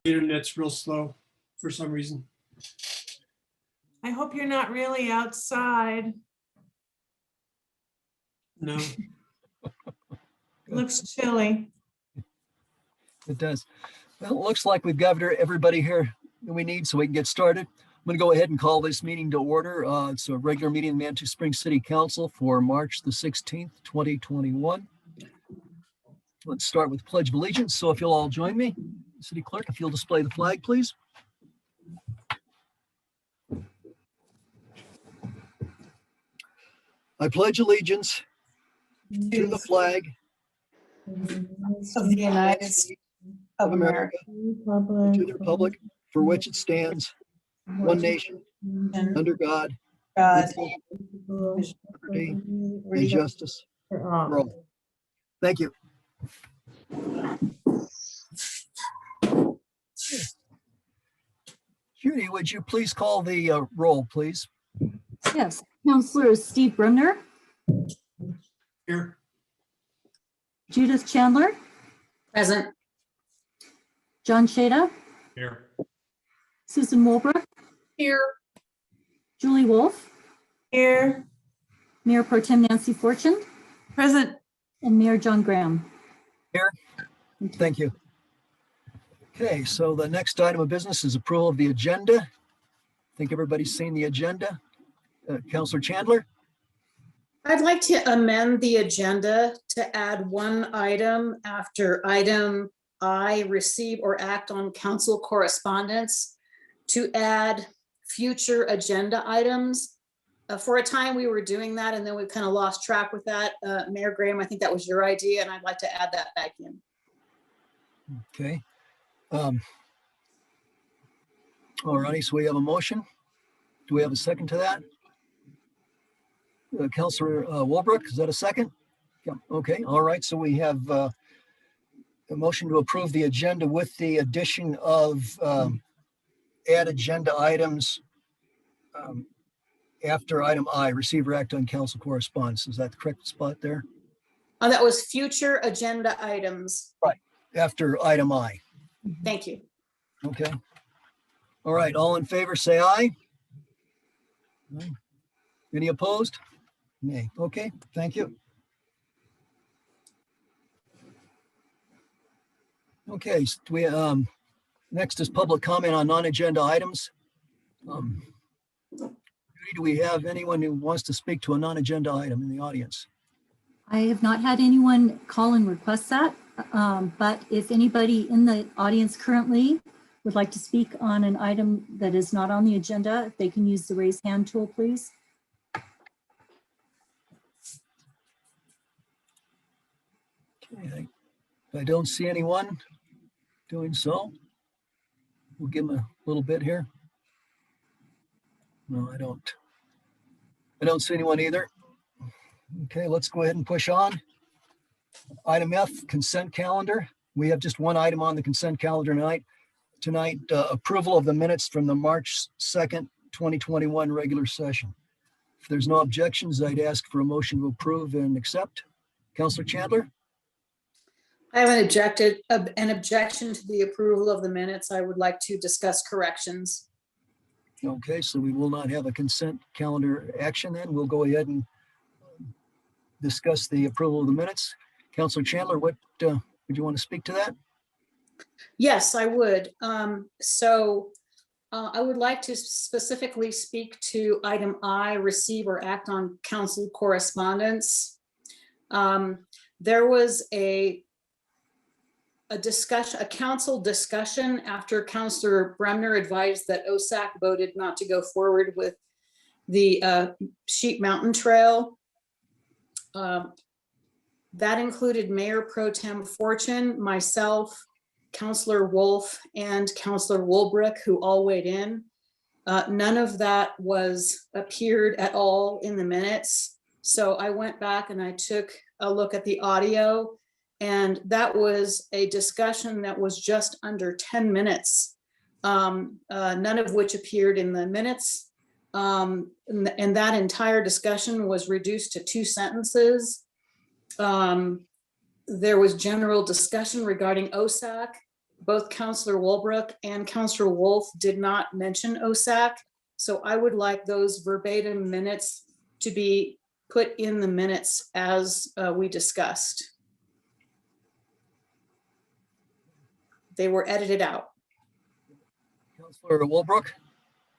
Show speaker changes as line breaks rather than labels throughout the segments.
Internet's real slow for some reason.
I hope you're not really outside.
No.
Looks chilly.
It does. Well, it looks like we've got everybody here that we need, so we can get started. I'm going to go ahead and call this meeting to order. It's a regular meeting of the Manitou Springs City Council for March the 16th, 2021. Let's start with Pledge of Allegiance. So if you'll all join me, City Clerk, if you'll display the flag, please. I pledge allegiance to the flag
of the United States of America,
to the republic for which it stands, one nation,
and
under God,
God,
liberty, and justice for all. Thank you. Judy, would you please call the roll, please?
Yes, Counselor Steve Bremner,
Here.
Judith Chandler,
present.
John Shada,
Here.
Susan Wolbrook,
Here.
Julie Wolf,
Here,
Mayor Pro Tem Nancy Fortune,
present.
and Mayor John Graham.
Here. Thank you. Okay, so the next item of business is approval of the agenda. I think everybody's seen the agenda. Counselor Chandler?
I'd like to amend the agenda to add one item after item I, receive or act on council correspondence, to add future agenda items. For a time we were doing that and then we kind of lost track with that. Mayor Graham, I think that was your idea and I'd like to add that back in.
Okay. All righty, so we have a motion. Do we have a second to that? Counselor Wolbrook, is that a second? Yeah, okay, all right, so we have a motion to approve the agenda with the addition of add agenda items after item I, receive or act on council correspondence. Is that the correct spot there?
That was future agenda items.
After item I.
Thank you.
Okay. All right, all in favor, say aye. Any opposed? Nay. Okay, thank you. Okay, so we, next is public comment on non-agenda items. Do we have anyone who wants to speak to a non-agenda item in the audience?
I have not had anyone call and request that, but if anybody in the audience currently would like to speak on an item that is not on the agenda, if they can use the raise hand tool, please.
Okay, I don't see anyone doing so. We'll give them a little bit here. No, I don't see anyone either. Okay, let's go ahead and push on. Item F, consent calendar. We have just one item on the consent calendar tonight, approval of the minutes from the March 2nd, 2021 regular session. If there's no objections, I'd ask for a motion to approve and accept. Counselor Chandler?
I have an objection to the approval of the minutes. I would like to discuss corrections.
Okay, so we will not have a consent calendar action then. We'll go ahead and discuss the approval of the minutes. Counselor Chandler, what would you want to speak to that?
Yes, I would. I would like to specifically speak to item I, receive or act on council correspondence. There was a council discussion after Councilor Bremner advised that OSAC voted not to go forward with the Sheep Mountain Trail. That included Mayor Pro Tem Fortune, myself, Councilor Wolf, and Councilor Wolbrook, who all weighed in. None of that appeared at all in the minutes. So I went back and I took a look at the audio, and that was a discussion that was just under 10 minutes, none of which appeared in the minutes. And that entire discussion was reduced to 2 sentences. There was general discussion regarding OSAC. both Counselor Wolbrook and Counselor Wolf did not mention OSAC. So I would like those verbatim minutes to be put in the minutes as we discussed. They were edited out.
Counselor Wolbrook?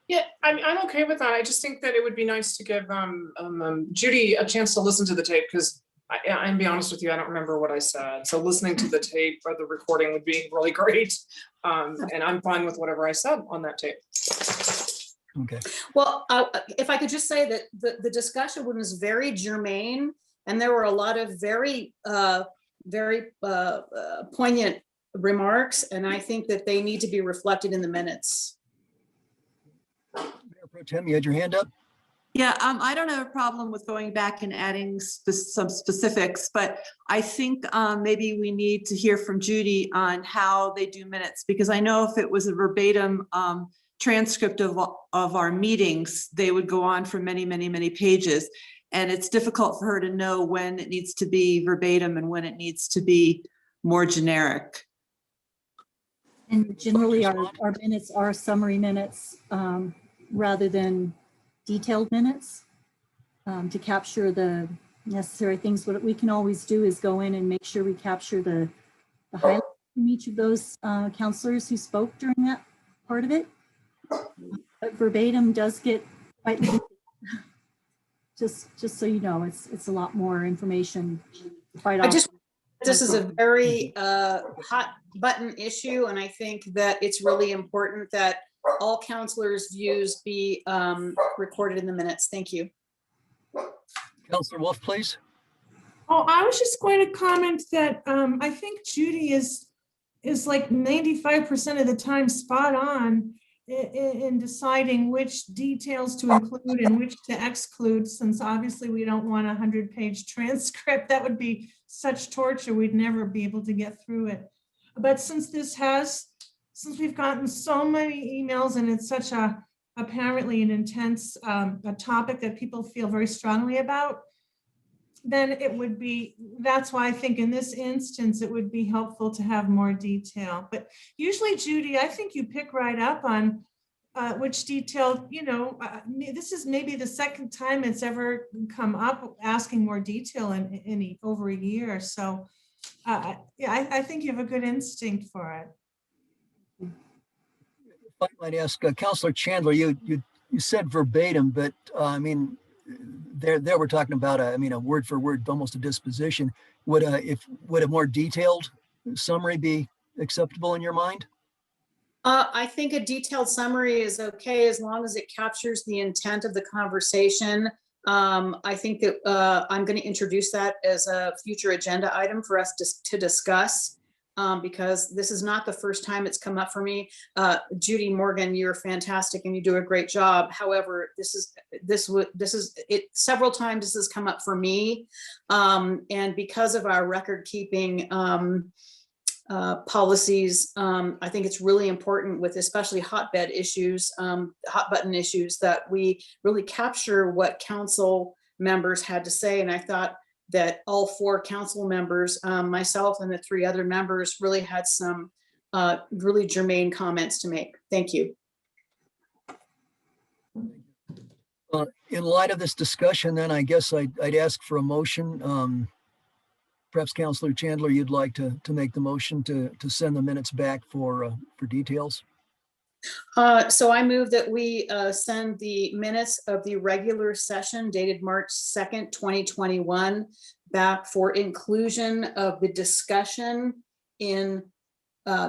Yeah, I'm okay with that. I just think that it would be nice to give Judy a chance to listen to the tape, because I'm be honest with you, I don't remember what I said. So listening to the tape or the recording would be really great. And I'm fine with whatever I said on that tape.
Okay.
Well, if I could just say that the discussion was very germane, and there were a lot of very poignant remarks, and I think that they need to be reflected in the minutes.
Mayor Pro Tem, you had your hand up?
Yeah, I don't have a problem with going back and adding some specifics, but I think maybe we need to hear from Judy on how they do minutes, because I know if it was a verbatim transcript of our meetings, they would go on for many, many, many pages. And it's difficult for her to know when it needs to be verbatim and when it needs to be more generic.
And generally, our minutes are summary minutes rather than detailed minutes to capture the necessary things. What we can always do is go in and make sure we capture the highlights from each of those counselors who spoke during that part of it. But verbatim does get quite lengthy. Just so you know, it's a lot more information.
This is a very hot button issue, and I think that it's really important that all counselors' views be recorded in the minutes. Thank you.
Counselor Wolf, please.
Oh, I was just going to comment that I think Judy is like 95% of the time spot on in deciding which details to include and which to exclude, since obviously we don't want a 100-page transcript. That would be such torture. We'd never be able to get through it. But since we've gotten so many emails and it's such apparently an intense a topic that people feel very strongly about, then that's why I think in this instance, it would be helpful to have more detail. But usually, Judy, I think you pick right up on which detail, this is maybe the second time it's ever come up asking more detail in over a year. So yeah, I think you have a good instinct for it.
If I might ask, Counselor Chandler, you said verbatim, but I mean, there we're talking about a word for word, almost a disposition. Would a more detailed summary be acceptable in your mind?
I think a detailed summary is okay as long as it captures the intent of the conversation. I think that I'm going to introduce that as a future agenda item for us to discuss. Because this is not the first time it's come up for me. Judy Morgan, you're fantastic and you do a great job. However, several times this has come up for me. And because of our record keeping policies, I think it's really important with especially hot button issues that we really capture what council members had to say. And I thought that all 4 council members, myself and the 3 other members, really had some really germane comments to make. Thank you.
In light of this discussion, then I guess I'd ask for a motion. Perhaps Counselor Chandler, you'd like to make the motion to send the minutes back for details.
So I move that we send the minutes of the regular session dated March 2nd, 2021 back for inclusion of the discussion in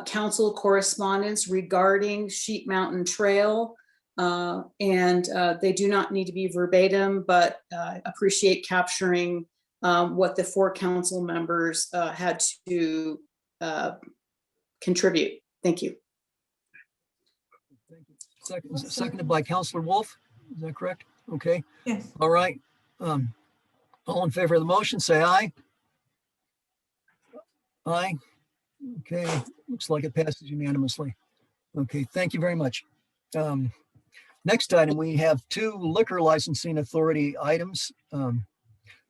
council correspondence regarding Sheep Mountain Trail. And they do not need to be verbatim, but appreciate capturing what the 4 council members had to contribute. Thank you.
Seconded by Counselor Wolf. Is that correct? Okay.
Yes.
All right. All in favor of the motion, say aye. Aye. Okay. Looks like it passes unanimously. Okay. Thank you very much. Next item, we have 2 liquor licensing authority items.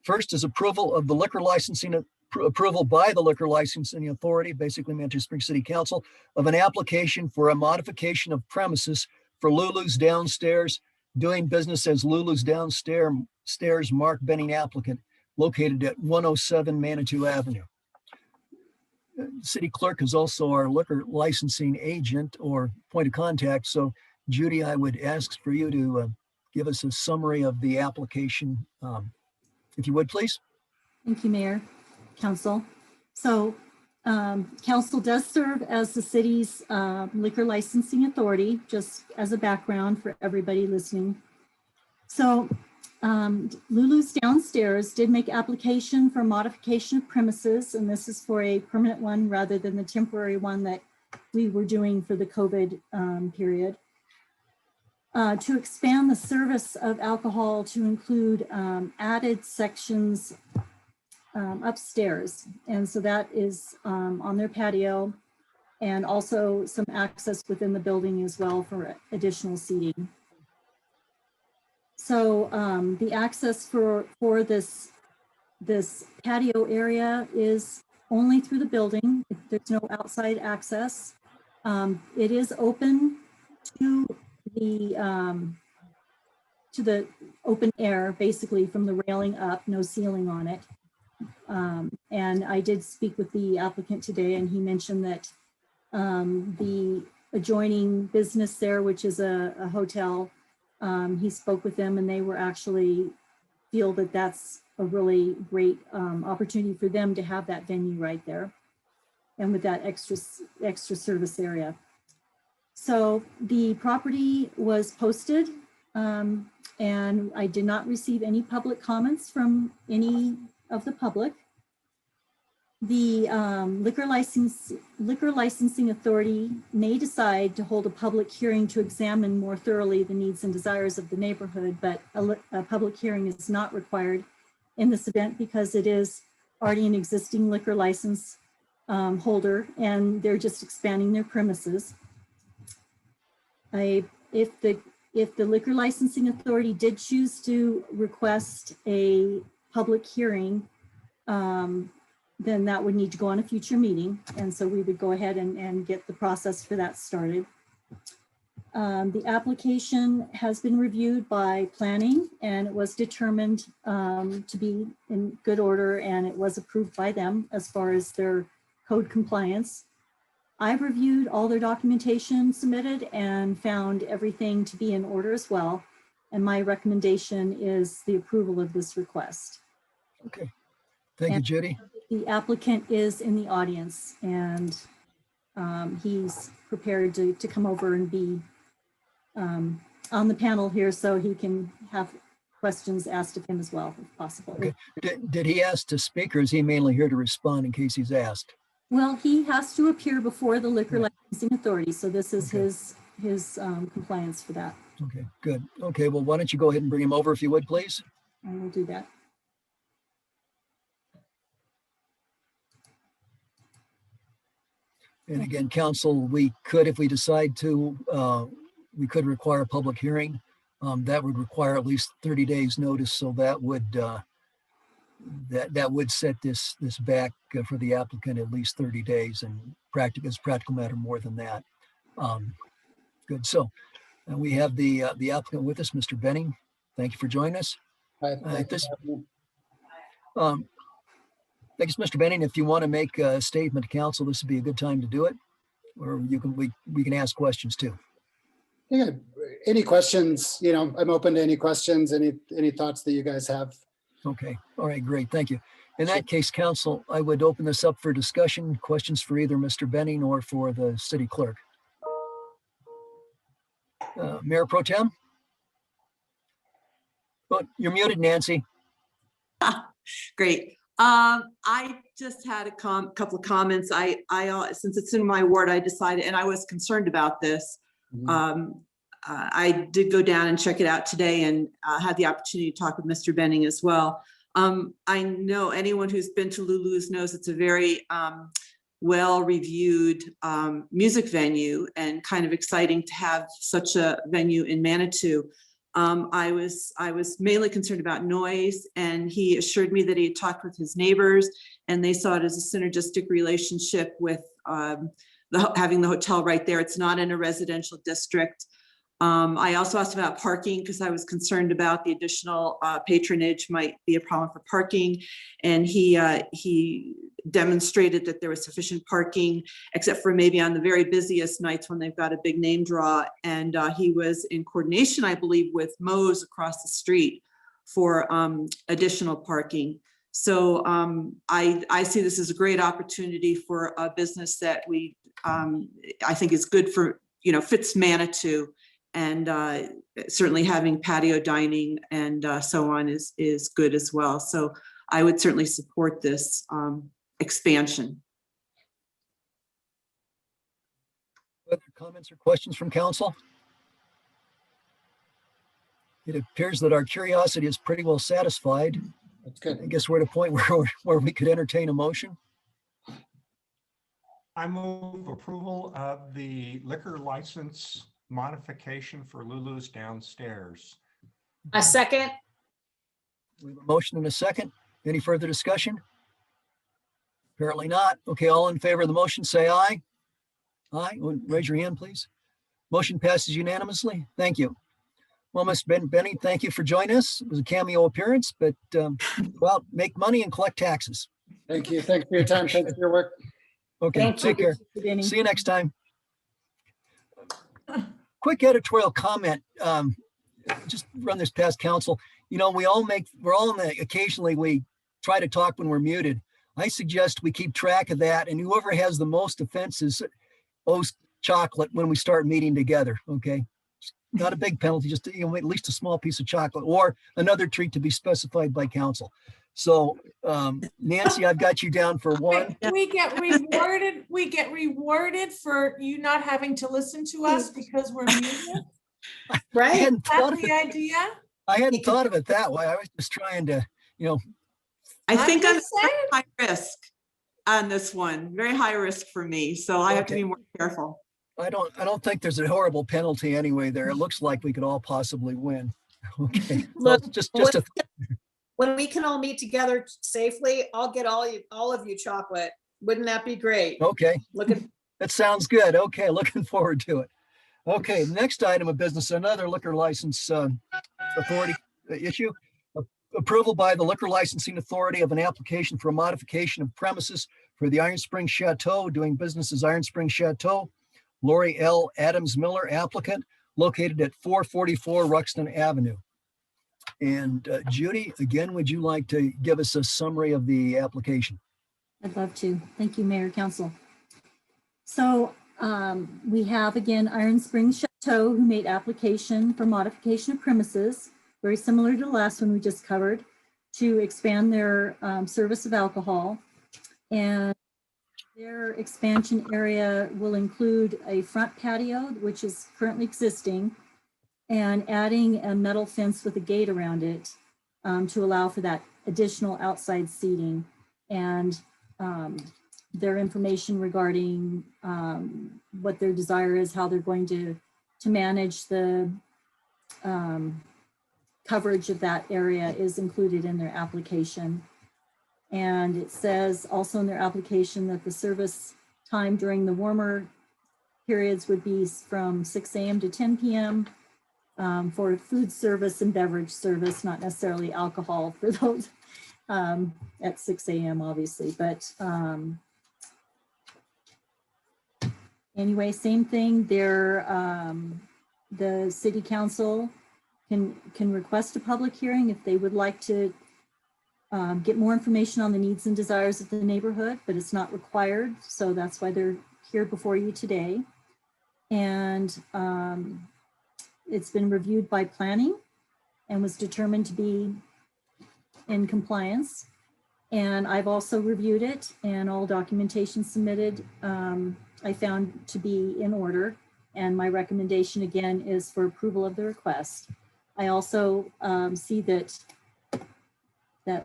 First is approval of the liquor licensing approval by the Liquor Licensing Authority, basically Manchester Springs City Council, of an application for a modification of premises for Lulu's Downstairs, doing business as Lulu's Downstairs, Mark Benning applicant, located at 107 Manitou Avenue. City clerk is also our liquor licensing agent or point of contact. So Judy, I would ask for you to give us a summary of the application, if you would, please.
Thank you, Mayor, Council. So Council does serve as the city's liquor licensing authority, just as a background for everybody listening. So Lulu's Downstairs did make application for modification of premises, and this is for a permanent one rather than the temporary one that we were doing for the COVID period. To expand the service of alcohol to include added sections upstairs. And so that is on their patio, and also some access within the building as well for additional seating. So the access for this patio area is only through the building. There's no outside access. It is open to the open air, basically from the railing up, no ceiling on it. And I did speak with the applicant today, and he mentioned that the adjoining business there, which is a hotel, he spoke with them, and they were actually feel that that's a really great opportunity for them to have that venue right there, and with that extra service area. So the property was posted, and I did not receive any public comments from any of the public. The liquor licensing authority may decide to hold a public hearing to examine more thoroughly the needs and desires of the neighborhood, but a public hearing is not required in this event because it is already an existing liquor license holder, and they're just expanding their premises. If the liquor licensing authority did choose to request a public hearing, then that would need to go on a future meeting. And so we would go ahead and get the process for that started. The application has been reviewed by planning, and it was determined to be in good order, and it was approved by them as far as their code compliance. I've reviewed all their documentation submitted and found everything to be in order as well. And my recommendation is the approval of this request.
Okay, thank you, Judy.
The applicant is in the audience, and he's prepared to come over and be on the panel here so he can have questions asked of him as well, if possible.
Okay. Did he ask to speak, or is he mainly here to respond in case he's asked?
Well, he has to appear before the liquor licensing authority, so this is his compliance for that.
Okay, good. Okay, well, why don't you go ahead and bring him over if you would, please?
I will do that.
And again, council, we could, if we decide to, we could require a public hearing. That would require at least 30 days notice. So that would that would set this back for the applicant at least 30 days, and as practical matter more than that. Good. So we have the applicant with us, Mr. Benning. Thank you for joining us.
Hi,
I guess, Mr. Benning, if you want to make a statement to council, this would be a good time to do it, or we can ask questions too.
Yeah, any questions? You know, I'm open to any questions, any thoughts that you guys have.
Okay. All right. Great. Thank you. In that case, council, I would open this up for discussion, questions for either Mr. Benning or for the city clerk. Mayor Pro Tem? Oh, you're muted, Nancy.
Great. I just had a couple of comments. I since it's in my ward, I decided, and I was concerned about this. I did go down and check it out today, and had the opportunity to talk with Mr. Benning as well. I know anyone who's been to Lulu's knows it's a very well-reviewed music venue, and kind of exciting to have such a venue in Manitou. I was mainly concerned about noise, and he assured me that he had talked with his neighbors and they saw it as a synergistic relationship with having the hotel right there. It's not in a residential district. I also asked about parking because I was concerned about the additional patronage might be a problem for parking. And he demonstrated that there was sufficient parking, except for maybe on the very busiest nights when they've got a big name draw. And he was in coordination, I believe, with Moe's across the street for additional parking. So I see this as a great opportunity for a business that I think is good for, fits Manitou. And certainly having patio dining and so on is good as well. So I would certainly support this expansion.
Other comments or questions from council? It appears that our curiosity is pretty well satisfied.
That's good.
I guess we're at a point where we could entertain a motion.
I move approval of the liquor license modification for Lulu's downstairs.
A second.
We have a motion and a second. Any further discussion? Apparently not. Okay, all in favor of the motion, say aye. Aye. Raise your hand, please. Motion passes unanimously. Thank you. Well, Ms. Benny, thank you for joining us. It was a cameo appearance, but well, make money and collect taxes.
Thank you. Thanks for your time. Thanks for your work.
Okay,
Thank
take
you.
care. See you next time. Quick editorial comment. Just run this past council. We're all occasionally we try to talk when we're muted. I suggest we keep track of that, and whoever has the most offenses owes chocolate when we start meeting together. Okay, not a big penalty, just at least a small piece of chocolate or another treat to be specified by council. So Nancy, I've got you down for one.
We get rewarded. We get rewarded for you not having to listen to us because we're muted.
I
Right?
hadn't thought
That's
of
the
it.
idea.
I hadn't thought of it that way. I was just trying to,
I think I'm
just saying.
high risk on this one, very high risk for me. So I have to be more careful.
I don't think there's a horrible penalty anyway there. It looks like we could all possibly win. Okay. So
Look,
just a
When we can all meet together safely, I'll get all of you chocolate. Wouldn't that be great?
okay.
Look at,
That sounds good. Okay, looking forward to it. Okay, next item of business, another liquor license authority issue. Approval by the Liquor Licensing Authority of an application for a modification of premises for the Iron Springs Chateau, doing business as Iron Springs Chateau. Lori L. Adams Miller, applicant, located at 444 Ruxton Avenue. And Judy, again, would you like to give us a summary of the application?
I'd love to. Thank you, Mayor, Council. So we have, again, Iron Springs Chateau, who made application for modification of premises, very similar to the last one we just covered, to expand their service of alcohol. And their expansion area will include a front patio, which is currently existing, and adding a metal fence with a gate around it to allow for that additional outside seating. And their information regarding what their desire is, how they're going to manage the coverage of that area is included in their application. And it says also in their application that the service time during the warmer periods would be from 6 a.m. to 10 p.m. For food service and beverage service, not necessarily alcohol for those at 6 a.m. obviously, but anyway, same thing. The city council can request a public hearing if they would like to get more information on the needs and desires of the neighborhood, but it's not required. So that's why they're here before you today. And it's been reviewed by planning and was determined to be in compliance. And I've also reviewed it, and all documentation submitted I found to be in order. And my recommendation again is for approval of the request. I also see that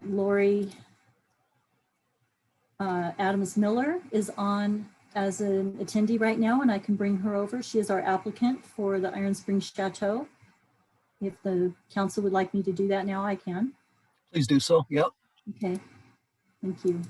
Lori Adams Miller is on as an attendee right now, and I can bring her over. She is our applicant for the Iron Springs Chateau. If the council would like me to do that now, I can.
Please do so. Yep.
Okay, thank you.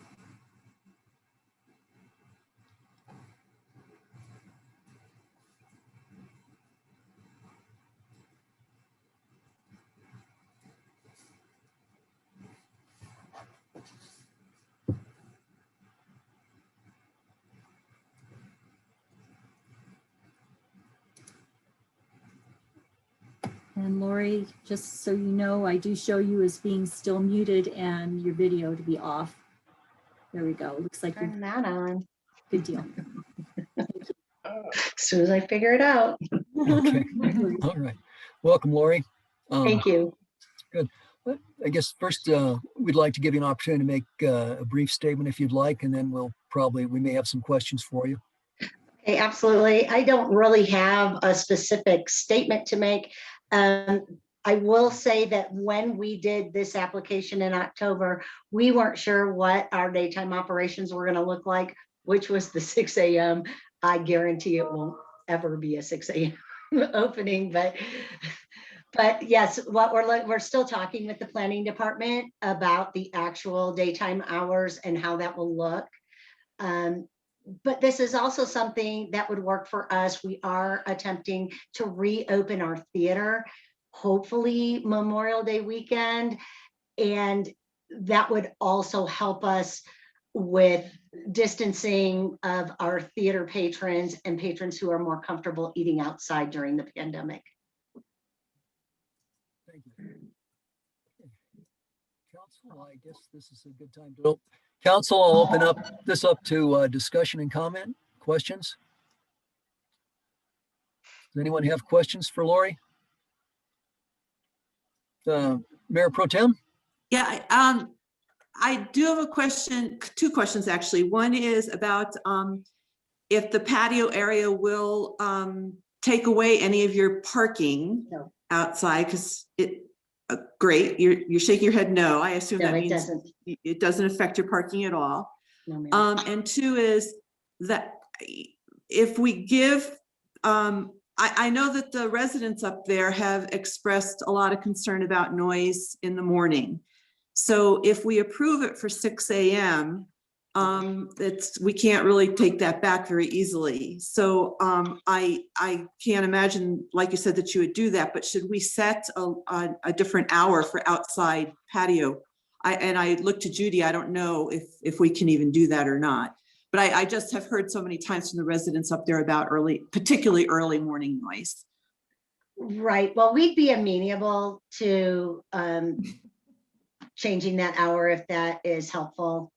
And Lori, just so you know, I do show you as being still muted and your video to be off. There we go. Looks like you're
Turn that on
good deal.
as soon as I figure it out.
Okay. All right. Welcome, Lori.
Thank you.
I guess first we'd like to give you an opportunity to make a brief statement if you'd like, and then we may have some questions for you.
Okay, absolutely. I don't really have a specific statement to make. I will say that when we did this application in October, we weren't sure what our daytime operations were going to look like, which was the 6 a.m. I guarantee it won't ever be a 6 a.m. opening, but yes, what we're still talking with the planning department about the actual daytime hours and how that will look. But this is also something that would work for us. We are attempting to reopen our theater, hopefully Memorial Day weekend. And that would also help us with distancing of our theater patrons and patrons who are more comfortable eating outside during the pandemic.
Thank you. Council, I guess this is a good time to. Council, I'll open this up to discussion and comment, questions. Does anyone have questions for Lori? Mayor Pro Tem?
Yeah, I do have a question, two questions actually. One is about if the patio area will take away any of your parking outside, because great, you're shaking your head no. I assume that means it doesn't affect your parking at all.
No,
and two is that if we give, I know that the residents up there have expressed a lot of concern about noise in the morning. So if we approve it for 6 a.m., we can't really take that back very easily. So I can't imagine, like you said, that you would do that, but should we set a different hour for outside patio? I look to Judy, I don't know if we can even do that or not, but I just have heard so many times from the residents up there about particularly early morning noise.
Right, well, we'd be amenable to changing that hour if that is helpful.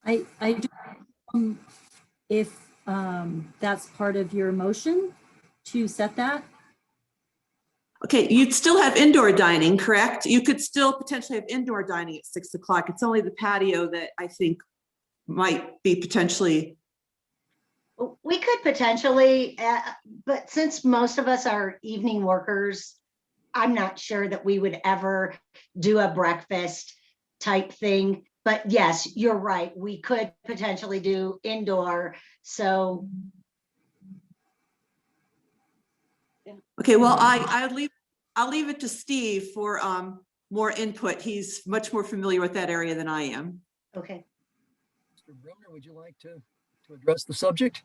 I do, if that's part of your motion to set that.
Okay, you'd still have indoor dining, correct? You could still potentially have indoor dining at 6 o'clock. It's only the patio that I think might be potentially.
We could potentially, but since most of us are evening workers, I'm not sure that we would ever do a breakfast type thing. But yes, you're right. We could potentially do indoor. So.
Okay, well, I'll leave it to Steve for more input. He's much more familiar with that area than I am.
Okay.
Mr. Brumner, would you like to address the subject?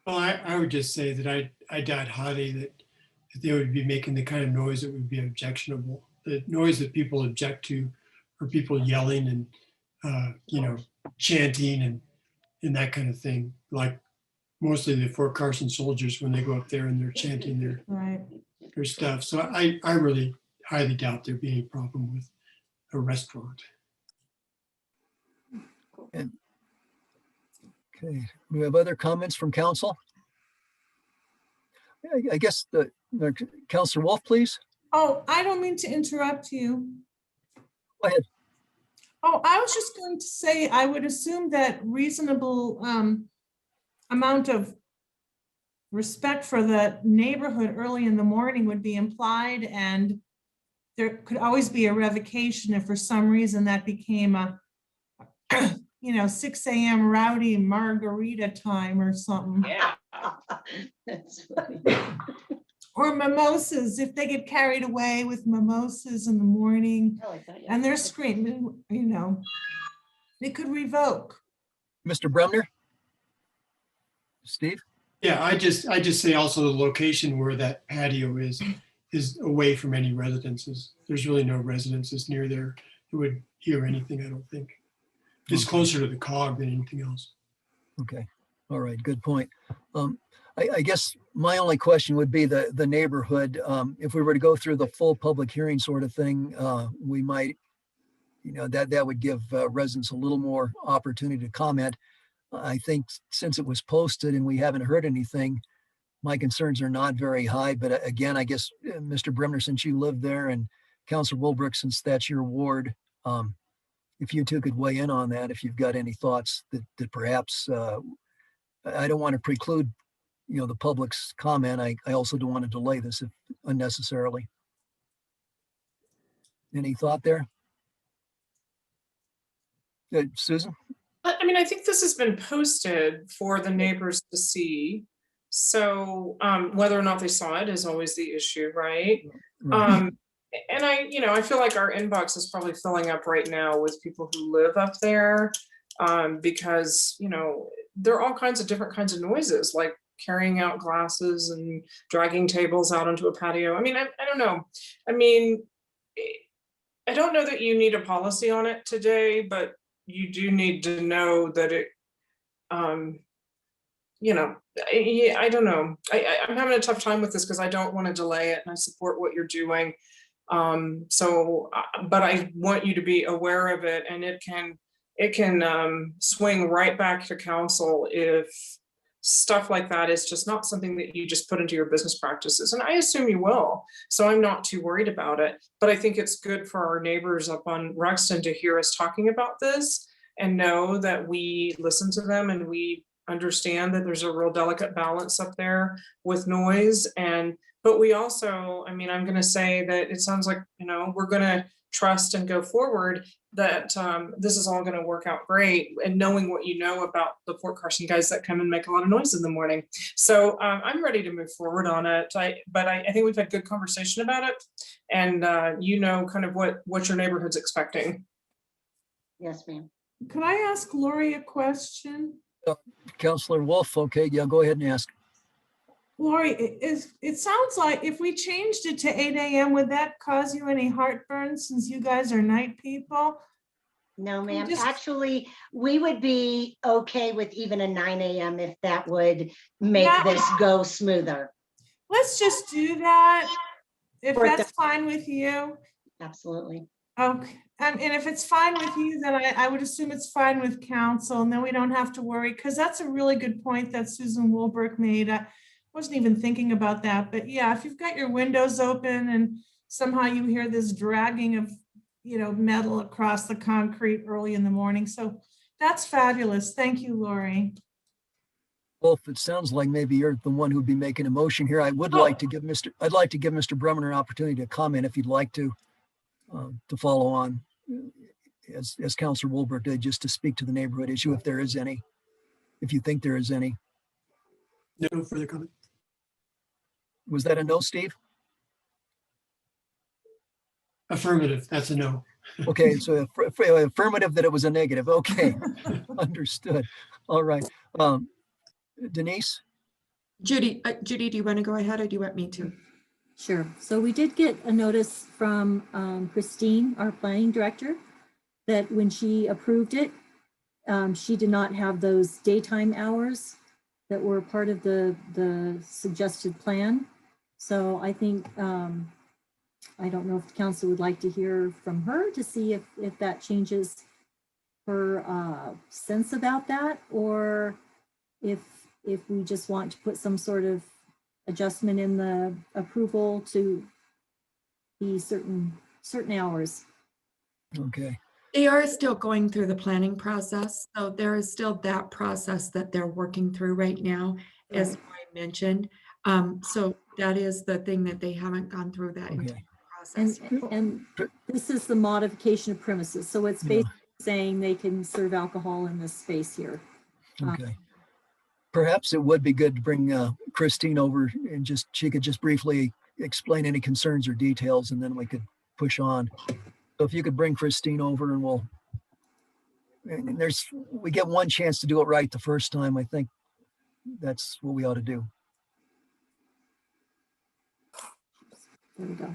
Well, I would just say that I doubt highly that they would be making the kind of noise that would be objectionable. The noise that people object to are people yelling and, chanting and that kind of thing. Like mostly the Fort Carson soldiers when they go up there and they're chanting their stuff. So I really highly doubt there being a problem with a restaurant.
And, okay, do we have other comments from council? I guess Councilor Wolf, please.
Oh, I don't mean to interrupt you.
Go ahead.
Oh, I was just going to say, I would assume that reasonable amount of respect for the neighborhood early in the morning would be implied, and there could always be a revocation if for some reason that became a 6 a.m. rowdy margarita time or something.
Yeah.
That's funny.
Or mimosas, if they get carried away with mimosas in the morning
Oh, I thought you-
and they're screaming, they could revoke.
Mr. Bremner? Steve?
Yeah, I just say also the location where that patio is away from any residences. There's really no residences near there who would hear anything, I don't think. It's
Okay.
closer to the cog than anything else.
Okay, all right, good point. I guess my only question would be the neighborhood. If we were to go through the full public hearing sort of thing, we might, that would give residents a little more opportunity to comment. I think since it was posted and we haven't heard anything, my concerns are not very high. But again, I guess, Mr. Bremner, since you live there, and Councilor Wilbrick, since that's your ward, if you two could weigh in on that, if you've got any thoughts that perhaps, I don't want to preclude, the public's comment. I also don't want to delay this if unnecessarily. Any thought there? Susan?
I mean, I think this has been posted for the neighbors to see. So whether or not they saw it is always the issue, right?
Right.
And I feel like our inbox is probably filling up right now with people who live up there, because, there are all kinds of different kinds of noises, like carrying out glasses and dragging tables out onto a patio. I mean, I don't know. I mean, I don't know that you need a policy on it today, but you do need to know that it, I don't know. I'm having a tough time with this because I don't want to delay it and I support what you're doing. But I want you to be aware of it, and it can swing right back to council if stuff like that is just not something that you just put into your business practices. And I assume you will, so I'm not too worried about it. But I think it's good for our neighbors up on Rexton to hear us talking about this and know that we listen to them and we understand that there's a real delicate balance up there with noise. But we also, I'm going to say that it sounds like, we're going to trust and go forward that this is all going to work out great, and knowing what you know about the Fort Carson guys that come and make a lot of noise in the morning. So I'm ready to move forward on it. But I think we've had good conversation about it, and kind of what your neighborhood's expecting.
Yes, ma'am.
Could I ask Lori a question?
Councilor Wolf, okay, yeah, go ahead and ask.
Lori, it sounds like if we changed it to 8 a.m., would that cause you any heartburn since you guys are night people?
No, ma'am.
Just-
Actually, we would be okay with even a 9 a.m. if that would make
That
this go smoother.
Let's just do that, if
Or
that's fine with you.
Absolutely.
Okay, and if it's fine with you, then I would assume it's fine with council, and then we don't have to worry, because that's a really good point that Susan Wilbrick made. I wasn't even thinking about that, but yeah, if you've got your windows open and somehow you hear this dragging of, metal across the concrete early in the morning. So that's fabulous. Thank you, Lori.
Wolf, it sounds like maybe you're the one who'd be making a motion here. I'd like to give Mr. Bremner an opportunity to comment if you'd like to follow on as Councilor Wilbur did, just to speak to the neighborhood issue, if there is any, if you think there is any.
No further comment.
Was that a no, Steve?
Affirmative, that's a no.
Okay, so affirmative that it was a negative. Okay, understood. All right. Denise?
Judy, do you want to go ahead or do you want me to?
Sure. So we did get a notice from Christine, our planning director, that when she approved it, she did not have those daytime hours that were part of the suggested plan. So I think, I don't know if the council would like to hear from her to see if that changes her sense about that, or if we just want to put some sort of adjustment in the approval to be certain hours.
Okay.
They are still going through the planning process. So there is still that process that they're working through right now, as I mentioned. So that is the thing that they haven't gone through that entire process.
And this is the modification of premises. So it's basically saying they can serve alcohol in this space here.
Okay. Perhaps it would be good to bring Christine over and she could just briefly explain any concerns or details, and then we could push on. So if you could bring Christine over, and we get one chance to do it right the first time. I think that's what we ought to do.
There we go.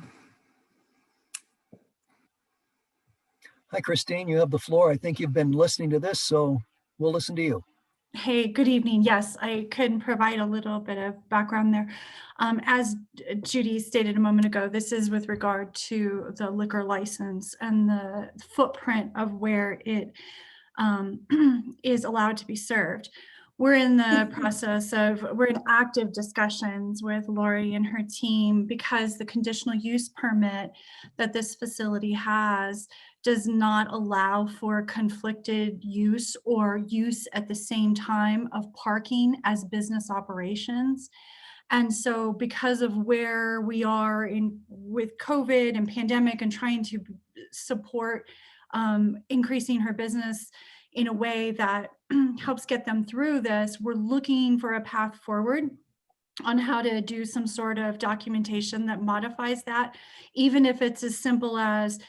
Hi, Christine, you have the floor. I think you've been listening to this, so we'll listen to you.
Hey, good evening. Yes, I could provide a little bit of background there. As Judy stated a moment ago, this is with regard to the liquor license and the footprint of where it is allowed to be served. We're in the process we're in active discussions with Lori and her team, because the conditional use permit that this facility has does not allow for conflicted use or use at the same time of parking as business operations. And so because of where we are with COVID and pandemic and trying to support increasing her business in a way that helps get them through this, we're looking for a path forward on how to do some sort of documentation that modifies that, even if it's as simple as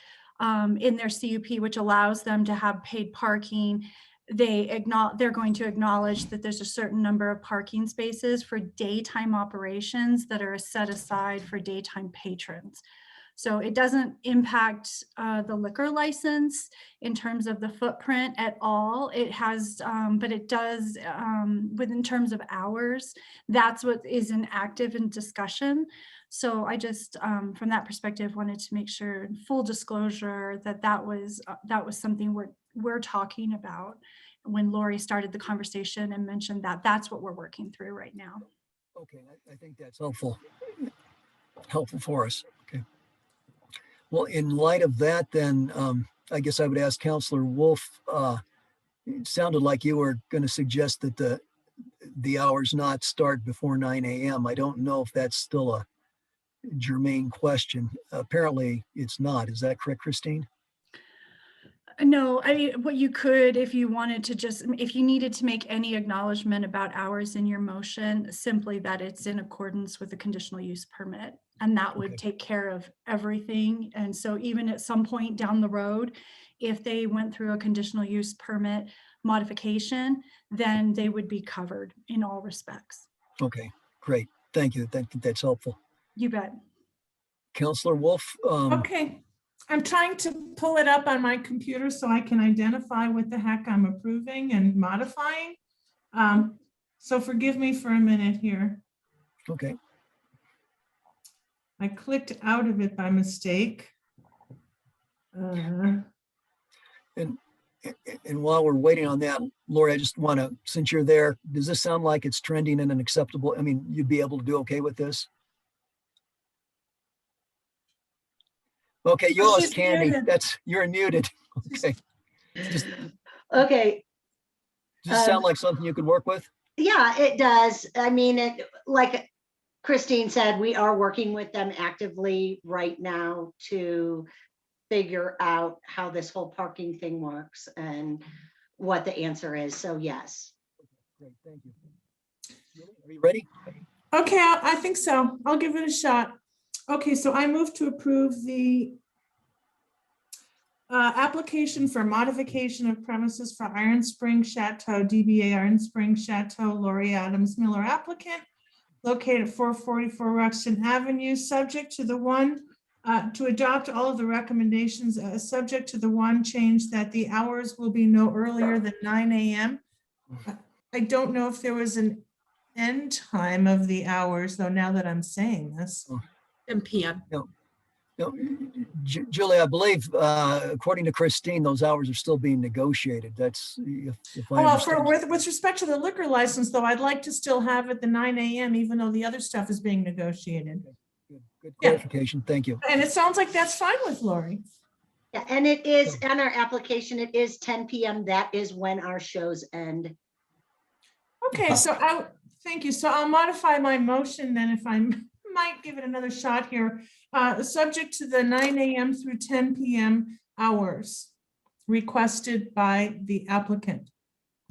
in their CUP, which allows them to have paid parking. They're going to acknowledge that there's a certain number of parking spaces for daytime operations that are set aside for daytime patrons. So it doesn't impact the liquor license in terms of the footprint at all. It has, but it does, in terms of hours, that's what is active in discussion. So I just, from that perspective, wanted to make sure, full disclosure, that was something we're talking about when Lori started the conversation and mentioned that that's what we're working through right now.
Okay, I think that's helpful for us. Okay. Well, in light of that, then I guess I would ask Councilor Wolf. It sounded like you were going to suggest that the hours not start before 9 a.m. I don't know if that's still a germane question. Apparently, it's not. Is that correct, Christine?
No, I mean, what you could, if you wanted to if you needed to make any acknowledgement about hours in your motion, simply that it's in accordance with the conditional use permit, and that would take care of everything. And so even at some point down the road, if they went through a conditional use permit modification, then they would be covered in all respects.
Okay, great. Thank you. That's helpful.
You bet.
Councilor Wolf.
Okay. I'm trying to pull it up on my computer so I can identify what the heck I'm approving and modifying. So forgive me for a minute here.
Okay.
I clicked out of it by mistake.
And while we're waiting on that, Lori, I just want to, since you're there, does this sound like it's trending in an acceptable, I mean, you'd be able to do okay with this? Okay, you owe us candy.
Muted.
You're muted. Okay.
Okay.
Does this sound like something you could work with?
Yeah, it does. I mean, like Christine said, we are working with them actively right now to figure out how this whole parking thing works and what the answer is. So yes.
Great, thank you. Are you ready?
Okay, I think so. I'll give it a shot. Okay, so I move to approve the application for modification of premises for Iron Spring Chateau, DBA Iron Spring Chateau, Lori Adams Miller applicant, located at 444 Roxton Avenue, subject to the one, to adopt all of the recommendations, subject to the one change that the hours will be no earlier than 9 a.m. I don't know if there was an end time of the hours, though, now that I'm saying this.
10 p.m.
No, Julie, I believe, according to Christine, those hours are still being negotiated. That's if I
Well,
understand.
with respect to the liquor license, though, I'd like to still have it the 9 a.m., even though the other stuff is being negotiated.
Good clarification. Thank you.
And it sounds like that's fine with Lori.
Yeah, and it is on our application, it is 10 p.m. That is when our shows end.
Okay, so thank you. So I'll modify my motion then, if I might give it another shot here, subject to the 9 a.m. through 10 p.m. hours. requested by the applicant.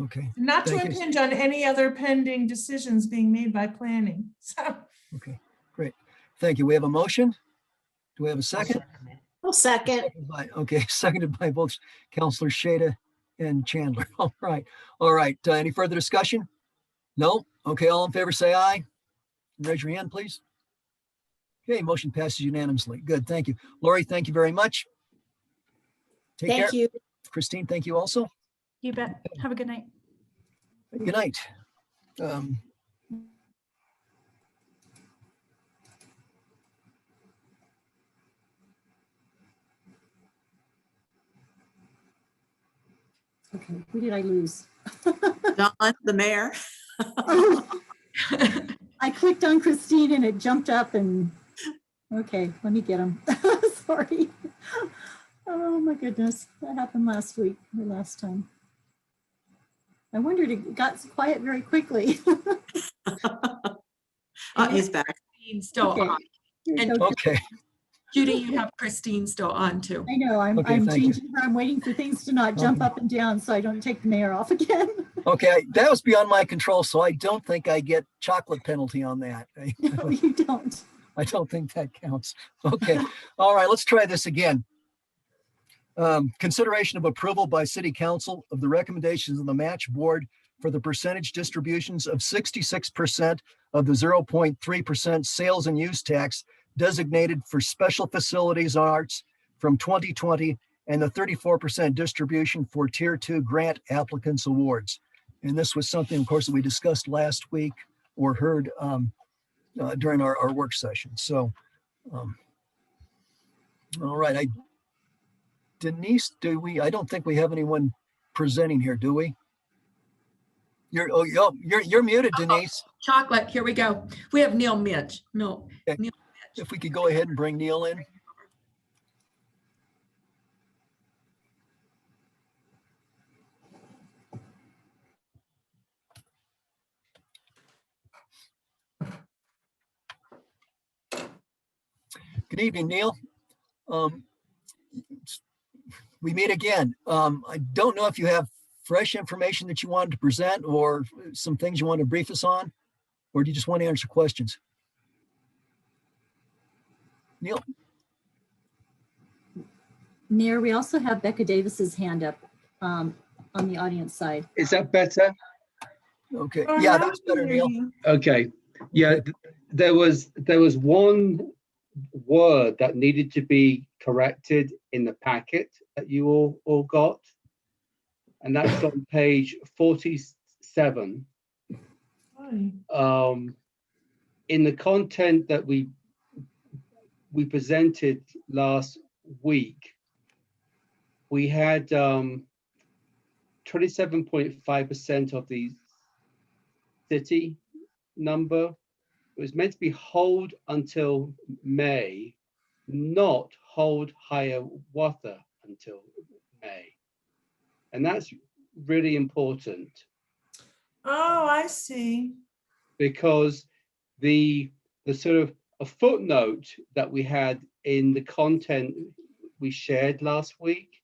Okay,
Not to
Thank you.
impinge on any other pending decisions being made by planning. So,
okay, great. Thank you. We have a motion. Do we have a
I'll
second?
second it.
I'll second.
Okay, seconded by both Counselor Shada and Chandler. All right. All right. Any further discussion? No? Okay, all in favor, say aye. Raise your hand, please. Okay, motion passes unanimously. Good, thank you. Lori, thank you very much. Take care.
Thank you.
Christine, thank you also.
You bet. Have a good night.
Good night.
Okay, who did I lose?
Don, the mayor.
I clicked on Christine and it jumped up and, okay, let me get him. Sorry. Oh my goodness, that happened last week or last time. I wondered, it got quiet very quickly.
He's back.
Christine still
Okay.
on.
Here we
And
go.
Okay,
Judy, you have Christine still on too.
I know, I'm
Okay, thank you.
changing her. I'm waiting for things to not jump
Okay.
up and down so I don't take the mayor off again.
okay, that was beyond my control, so I don't think I get chocolate penalty on that.
No, you don't.
I don't think that counts. Okay, all right, let's try this again. Consideration of approval by City Council of the recommendations of the match board for the percentage distributions of 66% of the 0.3% sales and use tax designated for special facilities arts from 2020 and the 34% distribution for Tier 2 grant applicants awards. And this was something, of course, that we discussed last week or heard during our work session. So, all right, Denise, I don't think we have anyone presenting here, do we? You're muted, Denise.
Chocolate, here we go. We have Neil Mitch. No,
Okay.
Neil
If we could go ahead and bring Neil in. Good evening, Neil. We meet again. I don't know if you have fresh information that you wanted to present or some things you want to brief us on, or do you just want to answer questions? Neil?
Mayor, we also have Becca Davis's hand up on the audience side.
Is that better?
Okay, yeah, that's better, Neil.
Okay, yeah, there was one word that needed to be corrected in the packet that you all got, and that's on page 47. In the content that we presented last week, we had 27.5% of the city number. It was meant to be hold until May, not hold Hiawatha until May. And that's really important.
oh, I see.
Because the sort of a footnote that we had in the content we shared last week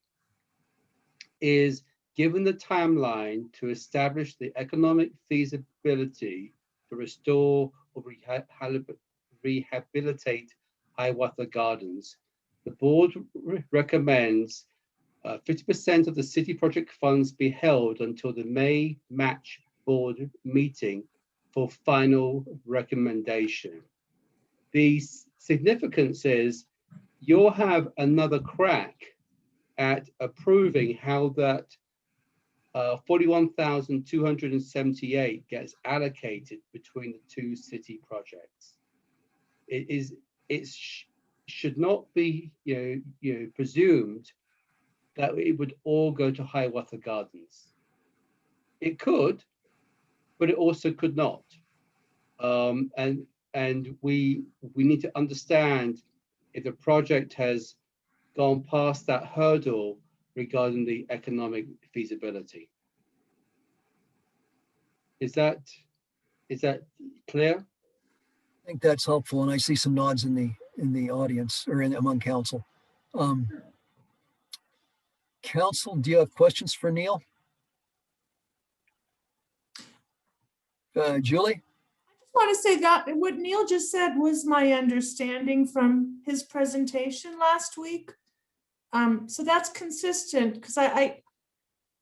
is given the timeline to establish the economic feasibility to restore or rehabilitate Hiawatha Gardens. The board recommends 50% of the city project funds be held until the May match board meeting for final recommendation. The significance is you'll have another crack at approving how that 41,278 gets allocated between the two city projects. It should not be presumed that it would all go to Hiawatha Gardens. It could, but it also could not. And we need to understand if the project has gone past that hurdle regarding the economic feasibility. Is that clear?
I think that's helpful, and I see some nods in the audience or among council. Council, do you have questions for Neil? Julie?
Want to say that what Neil just said was my understanding from his presentation last week. So that's consistent because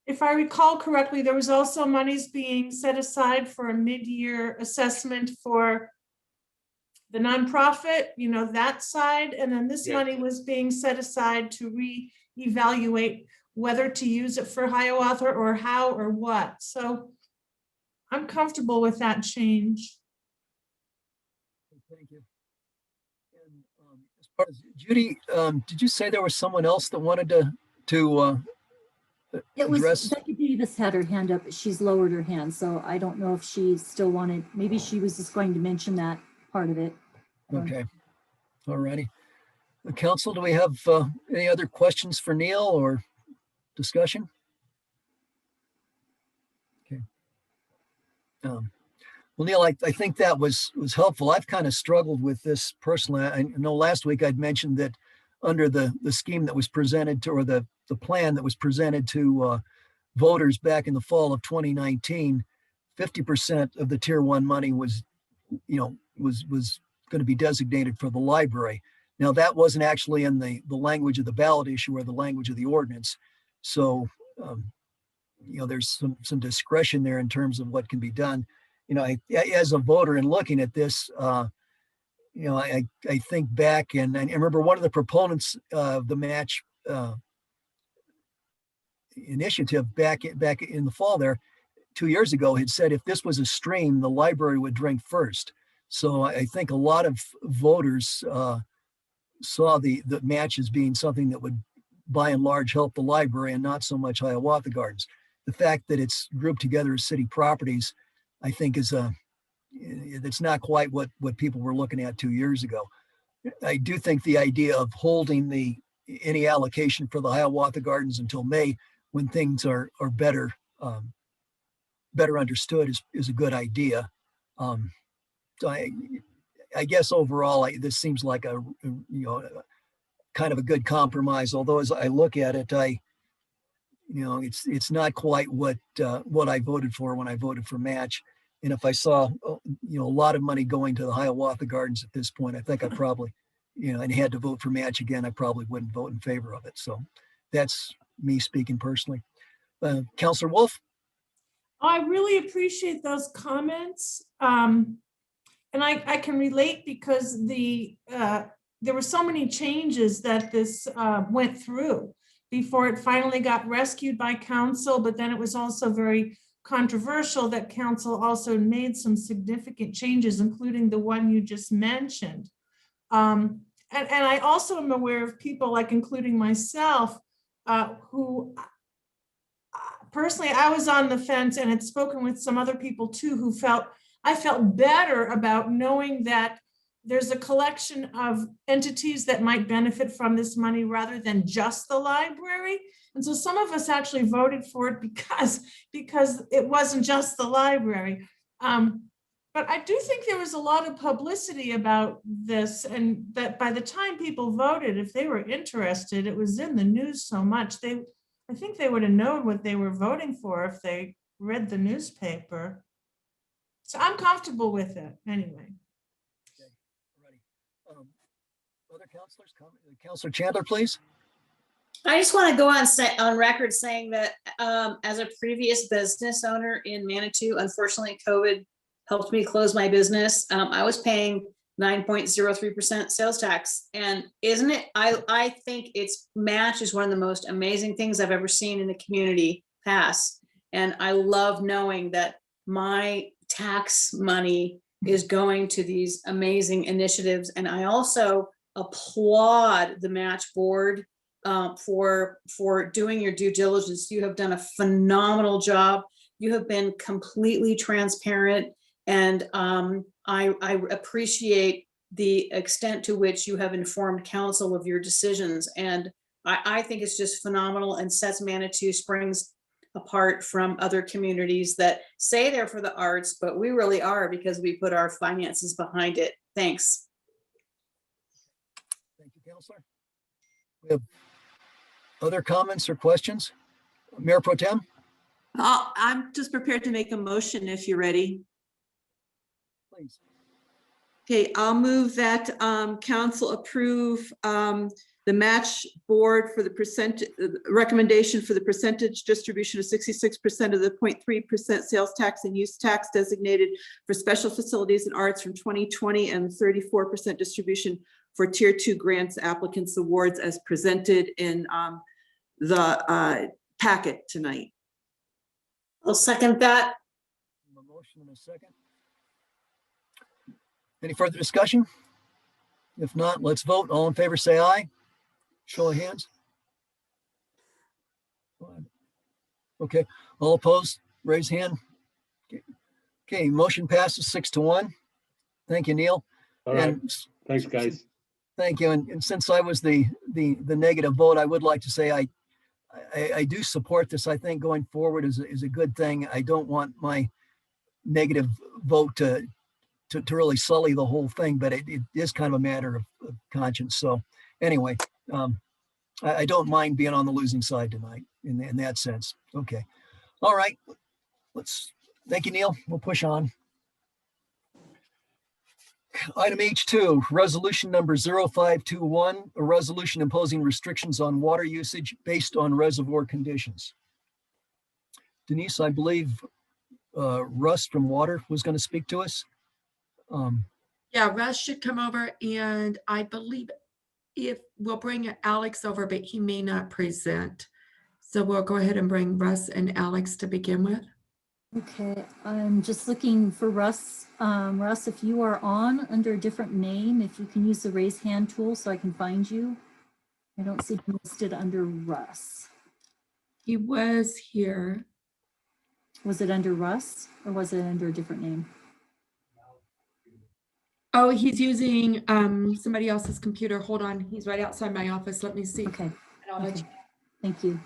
if I recall correctly, there was also monies being set aside for a mid-year assessment for the nonprofit, you know, that side. And then this
Yes.
money was being set aside to reevaluate whether to use it for Hiawatha or how or what. So I'm comfortable with that change.
Thank you. And as far as Judy, did you say there was someone else that wanted to
It was
address?
Becky Davis had her hand up, but she's lowered her hand, so I don't know if she still wanted, maybe she was just going to mention that part of it.
Okay, all righty. Council, do we have any other questions for Neil or discussion? Okay. Well, Neil, I think that was helpful. I've kind of struggled with this personally. I know last week I'd mentioned that under the scheme that was presented to, or the plan that was presented to voters back in the fall of 2019, 50% of the tier 1 money was going to be designated for the library. Now that wasn't actually in the language of the ballot issue or the language of the ordinance. So, there's some discretion there in terms of what can be done. As a voter and looking at this, I think back and I remember one of the proponents of the match initiative back in the fall there 2 years ago had said if this was a stream, the library would drink first. So I think a lot of voters saw the match as being something that would by and large help the library and not so much Hiawatha Gardens. The fact that it's grouped together as city properties, I think it's not quite what people were looking at 2 years ago. I do think the idea of holding any allocation for the Hiawatha Gardens until May, when things are better understood, is a good idea. So I guess overall, this seems like a kind of a good compromise. Although as I look at it, it's not quite what I voted for when I voted for match. And if I saw a lot of money going to the Hiawatha Gardens at this point, I think I probably and had to vote for match again, I probably wouldn't vote in favor of it. So that's me speaking personally. Councilor Wolf.
I really appreciate those comments. And I can relate because there were so many changes that this went through before it finally got rescued by council, but then it was also very controversial that council also made some significant changes, including the one you just mentioned. And I also am aware of people, like including myself, who personally, I was on the fence and had spoken with some other people too, who I felt better about knowing that there's a collection of entities that might benefit from this money rather than just the library. And so some of us actually voted for it because it wasn't just the library. But I do think there was a lot of publicity about this, and that by the time people voted, if they were interested, it was in the news so much. I think they would have known what they were voting for if they read the newspaper. So I'm comfortable with it anyway.
Okay, alrighty. Other councilors, Councilor Chandler, please.
I just want to go on record saying that as a previous business owner in Manitou, unfortunately, COVID helped me close my business. I was paying 9.03% sales tax. And isn't it, I think it's match is one of the most amazing things I've ever seen in the community pass. And I love knowing that my tax money is going to these amazing initiatives. And I also applaud the match board for doing your due diligence. You have done a phenomenal job. You have been completely transparent. And I appreciate the extent to which you have informed council of your decisions. And I think it's just phenomenal and sets Manitou Springs apart from other communities that say they're for the arts, but we really are because we put our finances behind it. Thanks.
Thank you, Councilor. We have Other comments or questions? Mayor Pro Tem?
I'm just prepared to make a motion if you're ready.
Please.
Okay, I'll move that council approve the match board for the recommendation for the percentage distribution of 66% of the 0.3% sales tax and use tax designated for special facilities and arts from 2020 and 34% distribution for tier 2 grants applicants awards as presented in the packet tonight.
I'll second that.
A motion and a second. Any further discussion? If not, let's vote. All in favor, say aye. Show of hands. Okay, all opposed, raise hand. Okay, motion passes 6-1. Thank you, Neil.
All right,
And
thanks, guys.
thank you. And since I was the negative vote, I would like to say I do support this. I think going forward is a good thing. I don't want my negative vote to really sully the whole thing, but it is kind of a matter of conscience. So anyway, I don't mind being on the losing side tonight in that sense. Okay. All right. Thank you, Neil. We'll push on. Item H2, resolution number 0521, a resolution imposing restrictions on water usage based on reservoir conditions. Denise, I believe Russ from Water was going to speak to us.
Yeah, Russ should come over, and I believe if we'll bring Alex over, but he may not present. So we'll go ahead and bring Russ and Alex to begin with.
Okay, I'm just looking for Russ. Russ, if you are on under a different name, if you can use the raise hand tool so I can find you. I don't see him listed under Russ.
He was here.
Was it under Russ or was it under a different name?
Oh, he's using somebody else's computer. Hold on. He's right outside my office. Let me see.
Okay.
And I'll let
Okay.
you.
Thank you.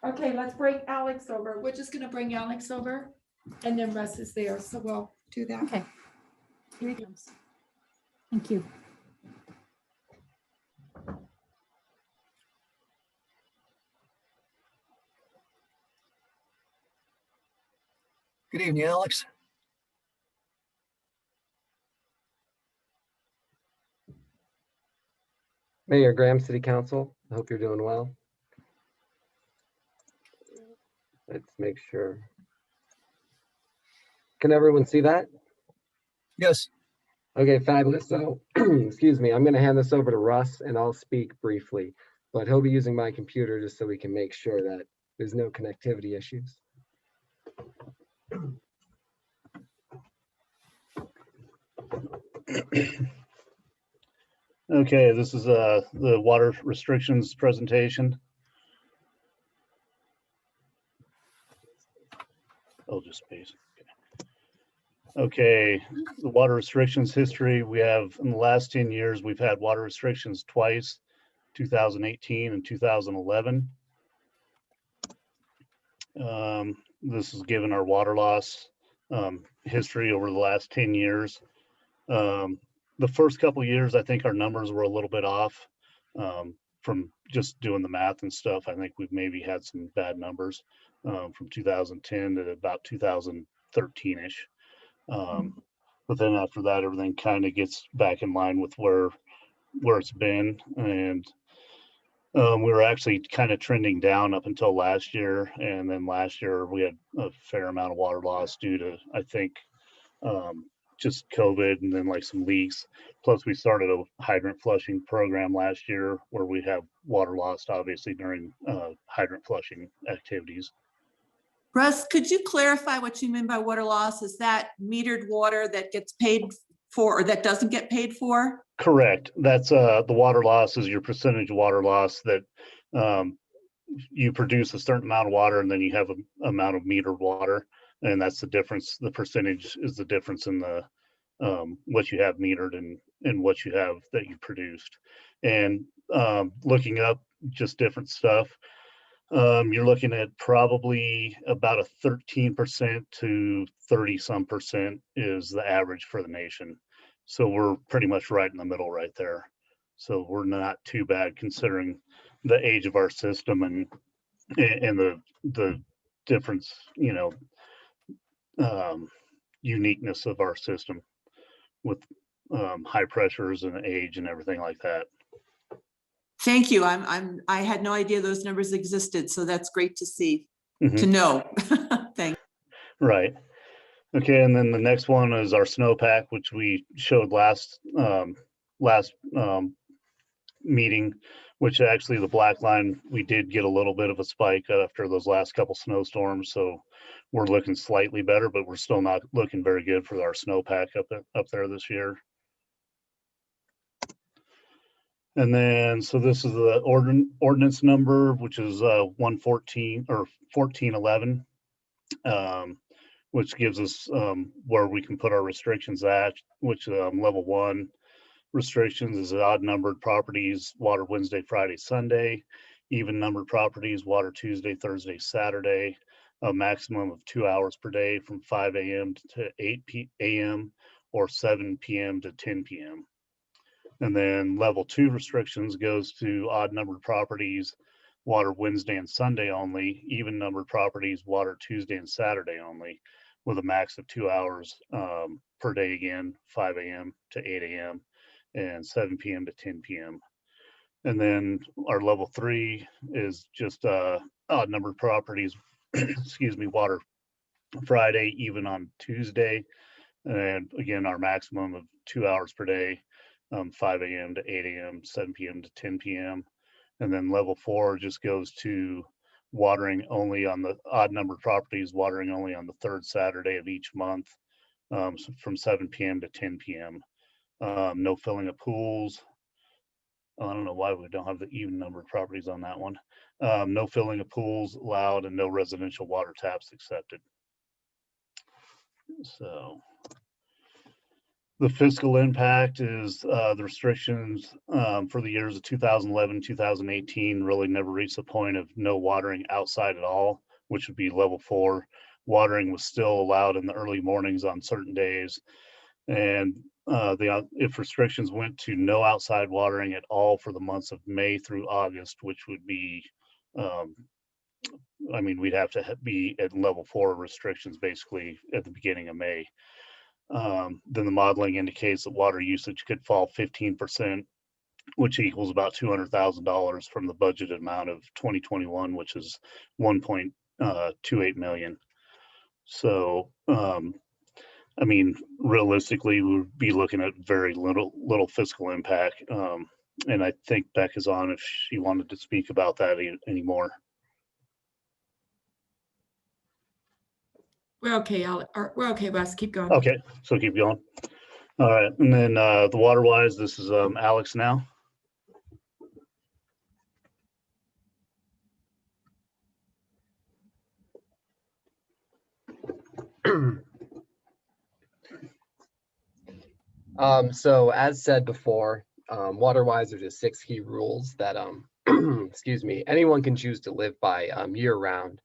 Okay, let's bring Alex over. We're just gonna bring Alex over, and then Russ is there, so we'll do that.
Okay. Here he comes. Thank you.
Good evening, Alex.
Mayor Graham, City Council, I hope you're doing well. Let's make sure. Can everyone see that?
Yes.
Okay, fabulous. So, excuse me, I'm going to hand this over to Russ and I'll speak briefly, but he'll be using my computer just so we can make sure that there's no connectivity issues.
Okay, this is the water restrictions presentation. I'll just space. Okay, the water restrictions history. We have in the last 10 years, we've had water restrictions twice, 2018 and 2011. This is given our water loss history over the last 10 years. The first couple of years, I think our numbers were a little bit off from just doing the math and stuff. I think we've maybe had some bad numbers from 2010 to about 2013-ish. But then after that, everything kind of gets back in line with where it's been. And we were actually kind of trending down up until last year. And then last year we had a fair amount of water loss due to, I think, just COVID and then like some leaks. Plus we started a hydrant flushing program last year where we have water lost obviously during hydrant flushing activities.
Russ, could you clarify what you mean by water loss? Is that metered water that gets paid for or that doesn't get paid for?
Correct. That's the water loss is your percentage of water loss that you produce a certain amount of water and then you have an amount of metered water. And that's the difference. The percentage is the difference in the what you have metered and what you have that you produced. And looking up just different stuff. You're looking at probably about a 13% to 30-some% is the average for the nation. So we're pretty much right in the middle right there. So we're not too bad considering the age of our system and the difference, you know, uniqueness of our system with high pressures and age and everything like that.
Thank you. I had no idea those numbers existed, so that's great to see, to know. Thanks.
Right. Okay, and then the next one is our snowpack, which we showed last meeting, which actually the black line, we did get a little bit of a spike after those last couple snowstorms. So we're looking slightly better, but we're still not looking very good for our snowpack up there this year. And then, so this is the ordinance number, which is 114 or 1411, which gives us where we can put our restrictions at, which level 1 restrictions is odd numbered properties, water Wednesday, Friday, Sunday, even numbered properties, water Tuesday, Thursday, Saturday, a maximum of 2 hours per day from 5 a.m. to 8 a.m. or 7 p.m. to 10 p.m. And then level 2 restrictions goes to odd numbered properties, water Wednesday and Sunday only, even numbered properties, water Tuesday and Saturday only, with a max of 2 hours per day again, 5 a.m. to 8 a.m. and 7 p.m. to 10 p.m. And then our level 3 is just odd numbered properties, excuse me, water Friday, even on Tuesday. And again, our maximum of 2 hours per day, 5 a.m. to 8 a.m., 7 p.m. to 10 p.m. And then level 4 just goes to watering only on the odd numbered properties, watering only on the third Saturday of each month, so from 7 p.m. to 10 p.m. No filling of pools. I don't know why we don't have the even numbered properties on that one. No filling of pools allowed and no residential water taps accepted. So the fiscal impact is the restrictions for the years of 2011, 2018 really never reached the point of no watering outside at all, which would be level 4. Watering was still allowed in the early mornings on certain days. And if restrictions went to no outside watering at all for the months of May through August, which would be, I mean, we'd have to be at level 4 restrictions basically at the beginning of May. Then the modeling indicates that water usage could fall 15%, which equals about $200,000 from the budgeted amount of 2021, which is 1.28 million. So, I mean, realistically, we would be looking at very little fiscal impact. And I think Beck is on if she wanted to speak about that anymore.
We're okay, we're okay, Russ, keep going.
Okay, so keep going. All right, and then the water wise, this is Alex now.
So as said before, water-wise, there's just 6 key rules that, excuse me, anyone can choose to live by year-round,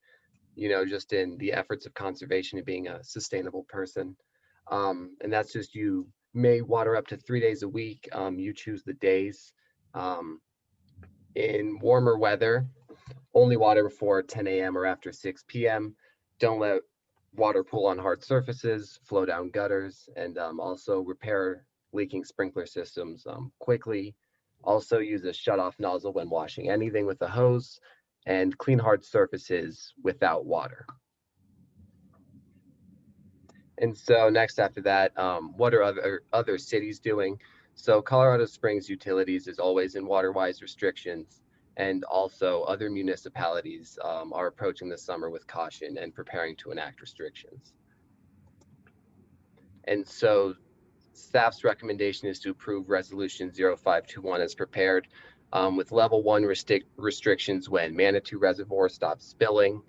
you know, just in the efforts of conservation and being a sustainable person. And that's just, you may water up to 3 days a week. You choose the days. In warmer weather, only water before 10 a.m. or after 6 p.m. Don't let water pool on hard surfaces, flow down gutters, and also repair leaking sprinkler systems quickly. Also use a shut-off nozzle when washing anything with a hose, and clean hard surfaces without water. And so next after that, what are other cities doing? So Colorado Springs Utilities is always in water-wise restrictions, and also other municipalities are approaching the summer with caution and preparing to enact restrictions. And so staff's recommendation is to approve resolution 0521 as prepared, with level 1 restrictions when Manitou Reservoir stops spilling,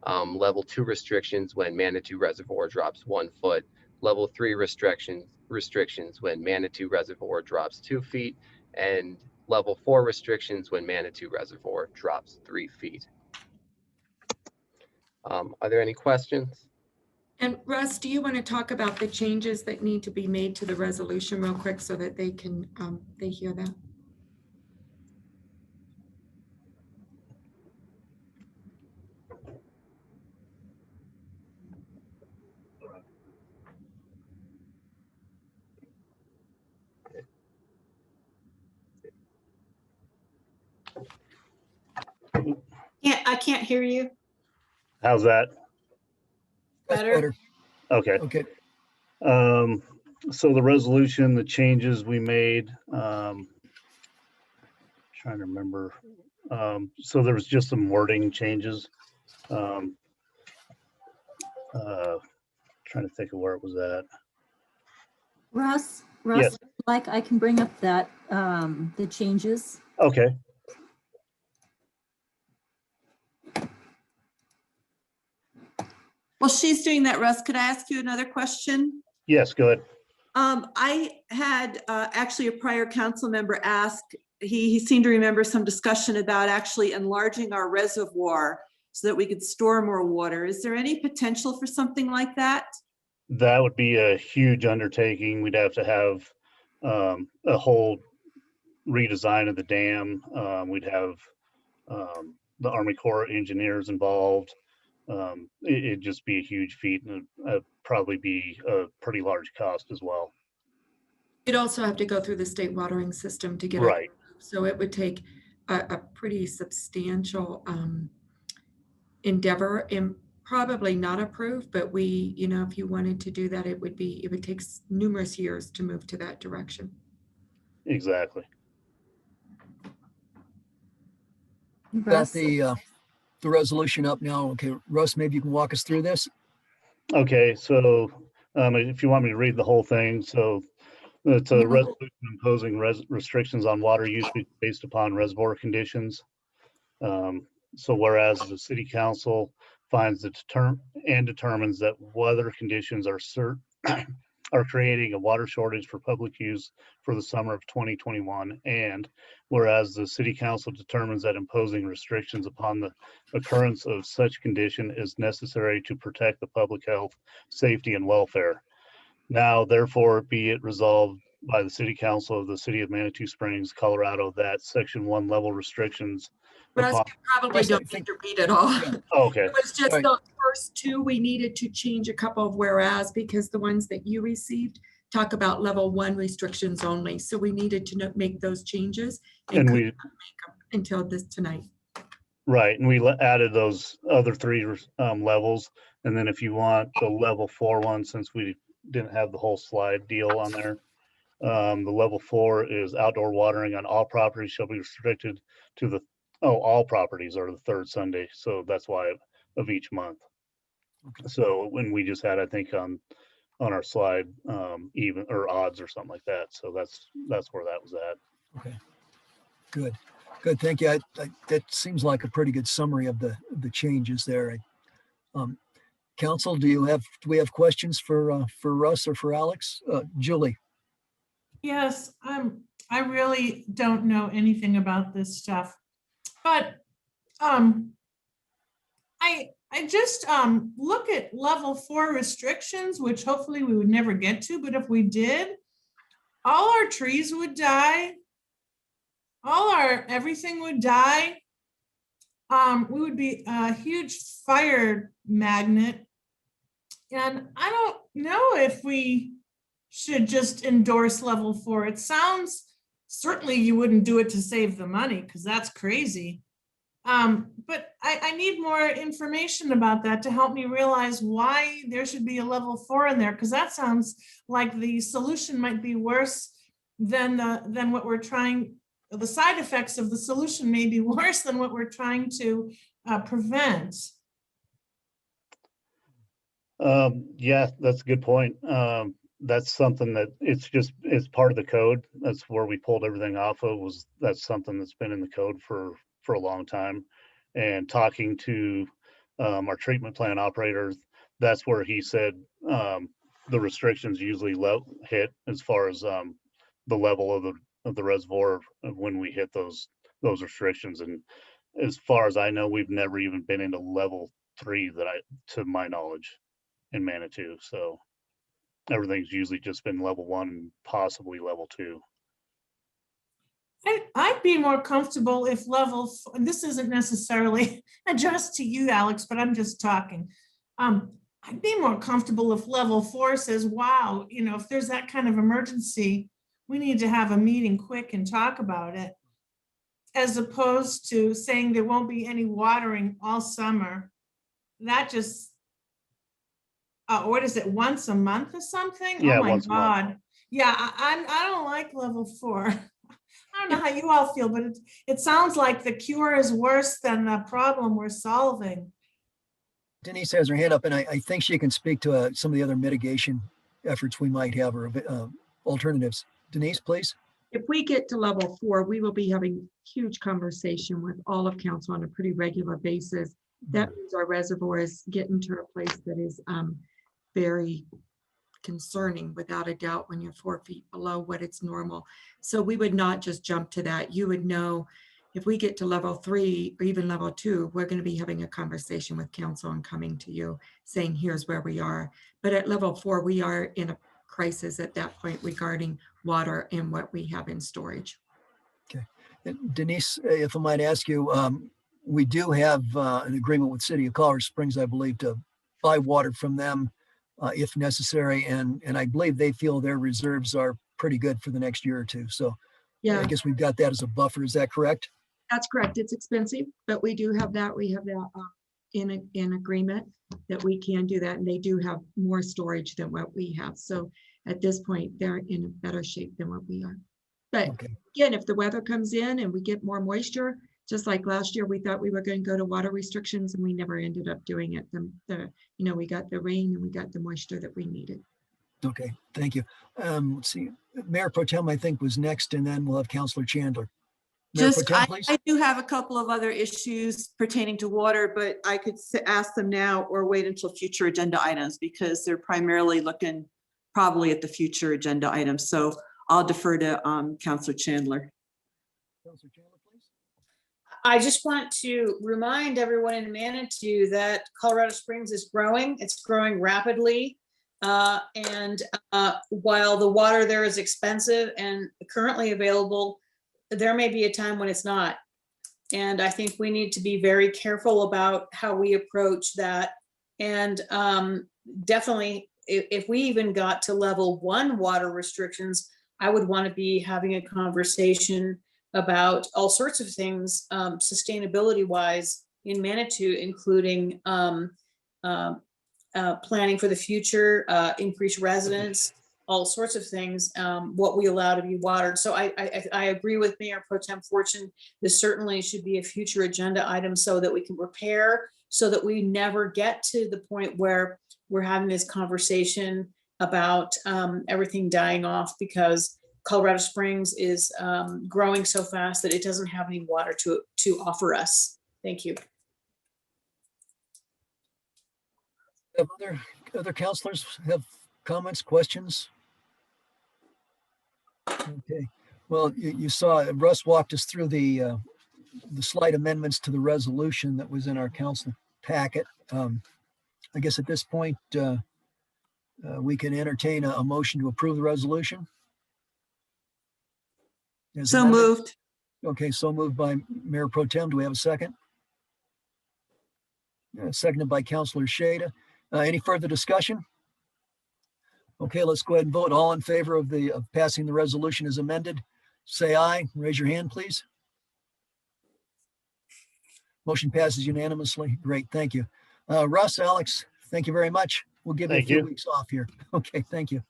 level 2 restrictions when Manitou Reservoir drops 1 foot, level 3 restrictions when Manitou Reservoir drops 2 feet, and level 4 restrictions when Manitou Reservoir drops 3 feet. Are there any questions?
And Russ, do you want to talk about the changes that need to be made to the resolution real quick so that they can, they hear that?
I can't hear you.
How's that?
That's
Better.
Okay.
Okay.
So the resolution, the changes we made, trying to remember. So there was just some wording changes. Trying to think of where it was at.
Russ,
Yes.
like I can bring up that, the changes.
Okay.
Well, she's doing that, Russ. Could I ask you another question?
Yes, go ahead.
I had actually a prior council member ask, he seemed to remember some discussion about actually enlarging our reservoir so that we could store more water. Is there any potential for something like that?
That would be a huge undertaking. We'd have to have a whole redesign of the dam. We'd have the Army Corps engineers involved. It'd just be a huge feat and it'd probably be a pretty large cost as well.
You'd also have to go through the state watering system to get it.
Right.
So it would take a pretty substantial endeavor, and probably not approved, but we, you know, if you wanted to do that, it would take numerous years to move to that direction.
Exactly.
Got the resolution up now. Okay, Russ, maybe you can walk us through this.
Okay, so if you want me to read the whole thing, so it's a resolution imposing restrictions on water use based upon reservoir conditions. So whereas the city council finds and determines that weather conditions are creating a water shortage for public use for the summer of 2021, and whereas the city council determines that imposing restrictions upon the occurrence of such condition is necessary to protect the public health, safety, and welfare. Now, therefore, be it resolved by the city council of the city of Manitou Springs, Colorado, that section 1 level restrictions.
Russ, you probably don't need to read it all.
Okay.
It was just the first two we needed to change a couple of whereas, because the ones that you received talk about level 1 restrictions only. So we needed to make those changes and
we
couldn't make them until this tonight.
Right, and we added those other 3 levels, and then if you want the level 4 one, since we didn't have the whole slide deal on there, the level 4 is outdoor watering on all properties shall be restricted to all properties are the 3rd Sunday, so that's why of each month. Okay. So when we just had, I think on our slide, even or odds or something like that. So that's where that was at.
Okay, good. Thank you. That seems like a pretty good summary of the changes there. Council, do we have questions for Russ or for Alex? Julie.
Yes, I really don't know anything about this stuff, but I just look at level 4 restrictions, which hopefully we would never get to, but if we did, all our trees would die. Everything would die. We would be a huge fire magnet. And I don't know if we should just endorse level 4. It sounds, certainly you wouldn't do it to save the money because that's crazy. But I need more information about that to help me realize why there should be a level 4 in there, because that sounds like the solution might be worse than what we're trying. The side effects of the solution may be worse than what we're trying to prevent.
Yeah, that's a good point. That's something that it's part of the code. That's where we pulled everything off of. That's something that's been in the code for a long time. And talking to our treatment plant operators, that's where he said the restrictions usually hit as far as the level of of the reservoir of when we hit those restrictions. And as far as I know, we've never even been into level 3 to my knowledge in Manitou. So everything's usually just been level 1, possibly level 2.
I'd be more comfortable if and this isn't necessarily addressed to you, Alex, but I'm just talking. I'd be more comfortable if level 4 says, wow, if there's that kind of emergency, we need to have a meeting quick and talk about it, as opposed to saying there won't be any watering all summer. That just, what is it, once a month or something?
Yeah,
Oh my
once a month.
God. Yeah, I don't like level 4. I don't know how you all feel, but it sounds like the cure is worse than the problem we're solving.
Denise has her hand up, and I think she can speak to some of the other mitigation efforts we might have, or alternatives. Denise, please.
If we get to level 4, we will be having huge conversation with all of council on a pretty regular basis. That means our reservoirs get into a place that is very concerning, without a doubt, when you're 4 feet below what it's normal. So we would not just jump to that. You would know if we get to level 3 or even level 2, we're going to be having a conversation with council and coming to you saying, here's where we are. But at level 4, we are in a crisis at that point regarding water and what we have in storage.
Okay. And Denise, if I might ask you, we do have an agreement with City of Colorado Springs, I believe, to buy water from them if necessary. And I believe they feel their reserves are pretty good for the next year or two. So
Yeah,
I guess we've got that as a buffer. Is that correct?
that's correct. It's expensive, but we do have that. We have that in agreement that we can do that. And they do have more storage than what we have. So at this point, they're in a better shape than what we are. But
Okay.
again, if the weather comes in and we get more moisture, just like last year, we thought we were going to go to water restrictions and we never ended up doing it. We got the rain and we got the moisture that we needed.
Okay. Thank you. Let's see. Mayor Pro Tem, I think, was next, and then we'll have Councilor Chandler. Mayor Pro Tem, please.
I do have a couple of other issues pertaining to water, but I could ask them now or wait until future agenda items, because they're primarily looking probably at the future agenda items. So I'll defer to Councilor Chandler.
Councilor Chandler, please.
I just want to remind everyone in Manitou that Colorado Springs is growing. It's growing rapidly. And while the water there is expensive and currently available, there may be a time when it's not. And I think we need to be very careful about how we approach that. And definitely, if we even got to level 1 water restrictions, I would want to be having a conversation about all sorts of things, sustainability wise in Manitou, including planning for the future, increased residents, all sorts of things, what we allow to be watered. So I agree with Mayor Pro Tem Fortune. This certainly should be a future agenda item so that we can prepare, so that we never get to the point where we're having this conversation about everything dying off because Colorado Springs is growing so fast that it doesn't have any water to offer us. Thank you.
Have other councilors have comments, questions? Okay. Well, you saw Russ walked us through the slight amendments to the resolution that was in our council packet. I guess at this point, we can entertain a motion to approve the resolution.
So moved.
Okay, so moved by Mayor Pro Tem. Do we have a second? Seconded by Councilor Shada. Any further discussion? Okay, let's go ahead and vote. All in favor of passing the resolution as amended, say aye. Raise your hand, please. Motion passes unanimously. Great, thank you. Russ, Alex, thank you very much. We'll give you a few weeks off here. Okay, thank you.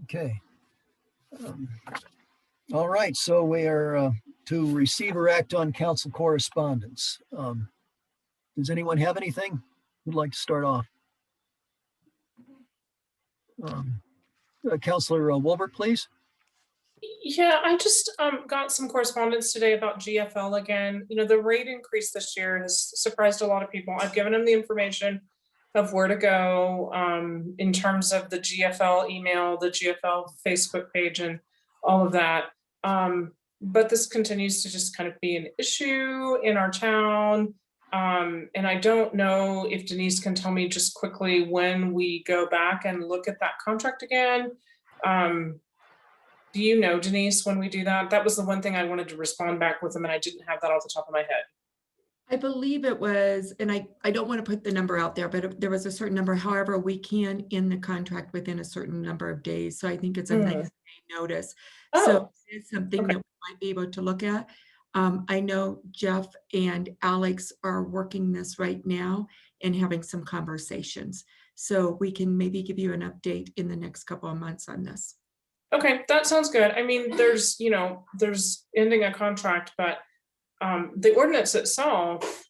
Okay. All right, so we are to receive or act on council correspondence. Does anyone have anything who'd like to start off? Councilor Wolbert, please.
Yeah, I just got some correspondence today about GFL again. You know, the rate increase this year has surprised a lot of people. I've given them the information. of where to go in terms of the GFL email, the GFL Facebook page, and all of that. But this continues to just kind of be an issue in our town. And I don't know if Denise can tell me just quickly when we go back and look at that contract again. Do you know, Denise, when we do that? That was the one thing I wanted to respond back with them, and I didn't have that off the top of my head.
I believe it was, and I don't want to put the number out there, but there was a certain number. However, we can end the contract within a certain number of days. So I think it's a 90-day notice. So it's something that we might be able to look at. I know Jeff and Alex are working this right now and having some conversations. So we can maybe give you an update in the next couple of months on this.
Okay, that sounds good. I mean, there's ending a contract, but the ordinance itself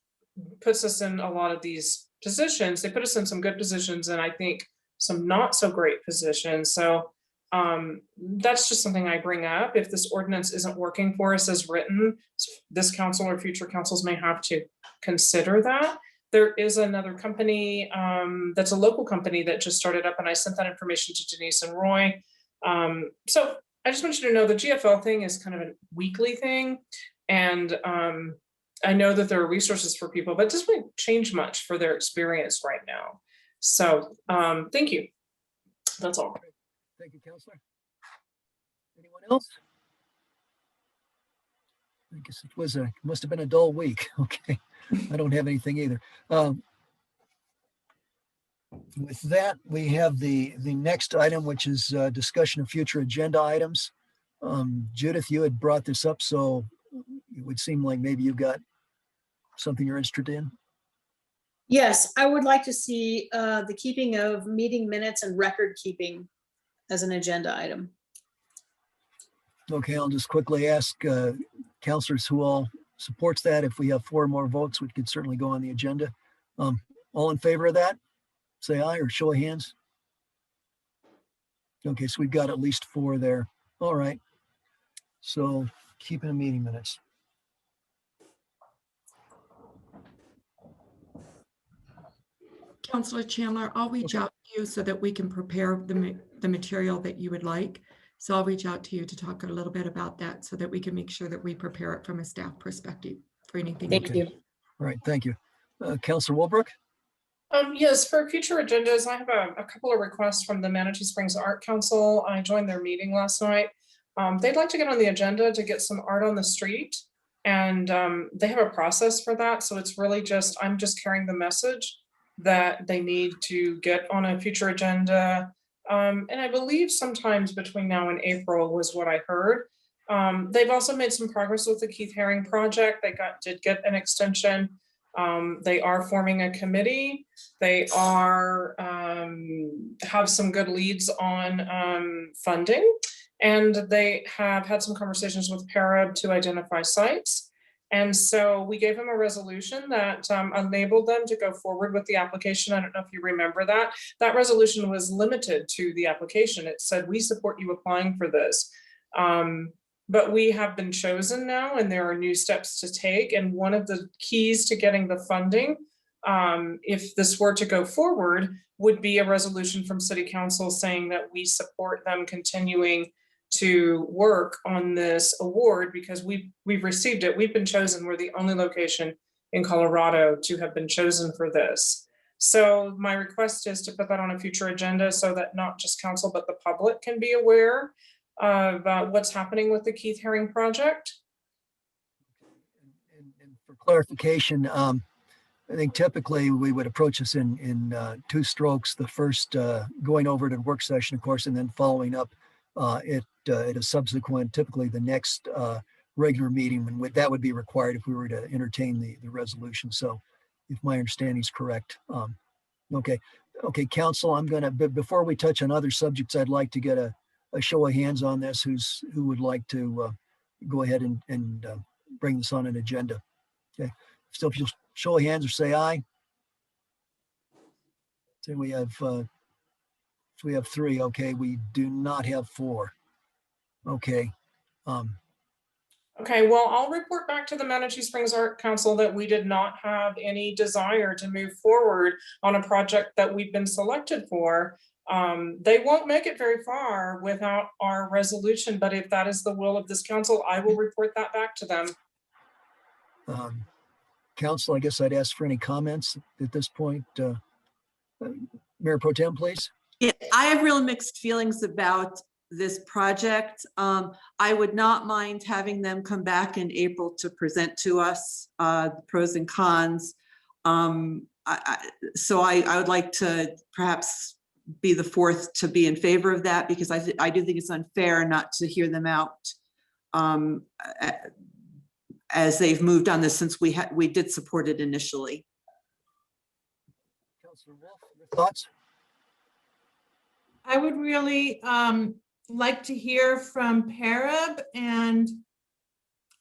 puts us in a lot of these positions. They put us in some good positions, and I think some not so great positions. So that's just something I bring up. If this ordinance isn't working for us as written, this council or future councils may have to consider that. There is another company that's a local company that just started up, and I sent that information to Denise and Roy. So I just want you to know the GFL thing is kind of a weekly thing. And I know that there are resources for people, but it doesn't really change much for their experience right now. So thank you. That's all.
Thank you, Counselor. Anyone else? I guess it must have been a dull week. Okay. I don't have anything either. With that, we have the next item, which is discussion of future agenda items. Judith, you had brought this up, so it would seem like maybe you've got something you're interested in.
Yes, I would like to see the keeping of meeting minutes and record keeping as an agenda item.
Okay, I'll just quickly ask counselors who all supports that. If we have 4 more votes, we could certainly go on the agenda. All in favor of that? Say aye or show of hands. Okay, so we've got at least 4 there. All right. So keeping the meeting minutes.
Counselor Chandler, I'll reach out to you so that we can prepare the material that you would like. So I'll reach out to you to talk a little bit about that so that we can make sure that we prepare it from a staff perspective for anything.
Thank you.
All right, thank you. Counselor Wilbrook?
Yes, for future agendas, I have a couple of requests from the Manatee Springs Art Council. I joined their meeting last night. They'd like to get on the agenda to get some art on the street, and they have a process for that. So it's really just, I'm just carrying the message that they need to get on a future agenda. And I believe sometimes between now and April was what I heard. They've also made some progress with the Keith Haring project. They did get an extension. They are forming a committee. They are have some good leads on funding, and they have had some conversations with Parab to identify sites. And so we gave them a resolution that enabled them to go forward with the application. I don't know if you remember that. That resolution was limited to the application. It said, we support you applying for this. But we have been chosen now, and there are new steps to take. And one of the keys to getting the funding, if this were to go forward, would be a resolution from City Council saying that we support them continuing to work on this award because we've received it. We've been chosen. We're the only location in Colorado to have been chosen for this. So my request is to put that on a future agenda so that not just council, but the public can be aware of what's happening with the Keith Haring project.
And for clarification, I think typically we would approach this in 2 strokes. The first going over to the work session, of course, and then following up at a subsequent, typically the next regular meeting, and that would be required if we were to entertain the resolution. So if my understanding is correct. Okay, council, I'm gonna, but before we touch on other subjects, I'd like to get a show of hands on this. Who would like to go ahead and bring this on an agenda? Okay, still, if you'll show of hands or say aye. So we have 3. Okay, we do not have 4. Okay.
Okay, well, I'll report back to the Manatee Springs Art Council that we did not have any desire to move forward on a project that we've been selected for. They won't make it very far without our resolution, but if that is the will of this council, I will report that back to them.
Council, I guess I'd ask for any comments at this point. Mayor Pro Tem, please.
Yeah, I have real mixed feelings about this project. I would not mind having them come back in April to present to us the pros and cons. So I would like to perhaps be the fourth to be in favor of that, because I do think it's unfair not to hear them out as they've moved on this since we did support it initially.
Councilor Wolf, your thoughts?
I would really like to hear from Parab, and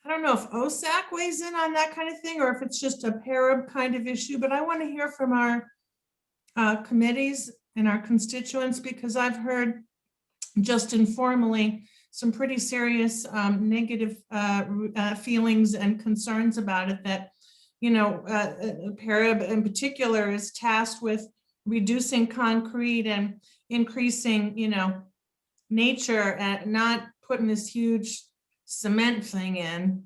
I don't know if OSAC weighs in on that kind of thing or if it's just a Parab kind of issue, but I want to hear from our committees and our constituents, because I've heard just informally some pretty serious negative feelings and concerns about it, that, you know, Parab in particular is tasked with reducing concrete and increasing, you know, nature and not putting this huge cement thing in.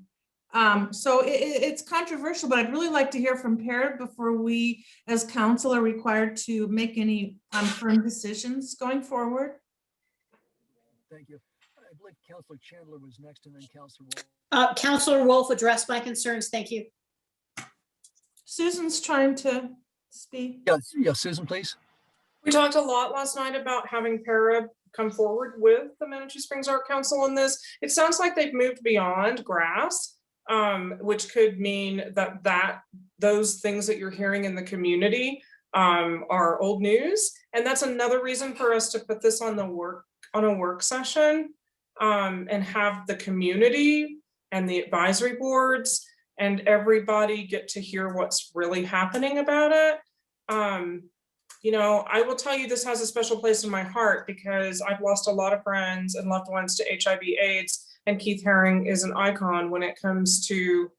So it's controversial, but I'd really like to hear from Parab before we as council are required to make any firm decisions going forward.
Thank you. I believe Councilor Chandler was next, and then Councilor Wolf.
Councilor Wolf addressed my concerns. Thank you.
Susan's trying to speak.
Yeah, Susan, please.
We talked a lot last night about having Parab come forward with the Manatee Springs Art Council on this. It sounds like they've moved beyond grass, which could mean that those things that you're hearing in the community are old news. And that's another reason for us to put this on a work session and have the community and the advisory boards and everybody get to hear what's really happening about it. You know, I will tell you, this has a special place in my heart because I've lost a lot of friends and loved ones to HIV/AIDS, and Keith Haring is an icon when it comes to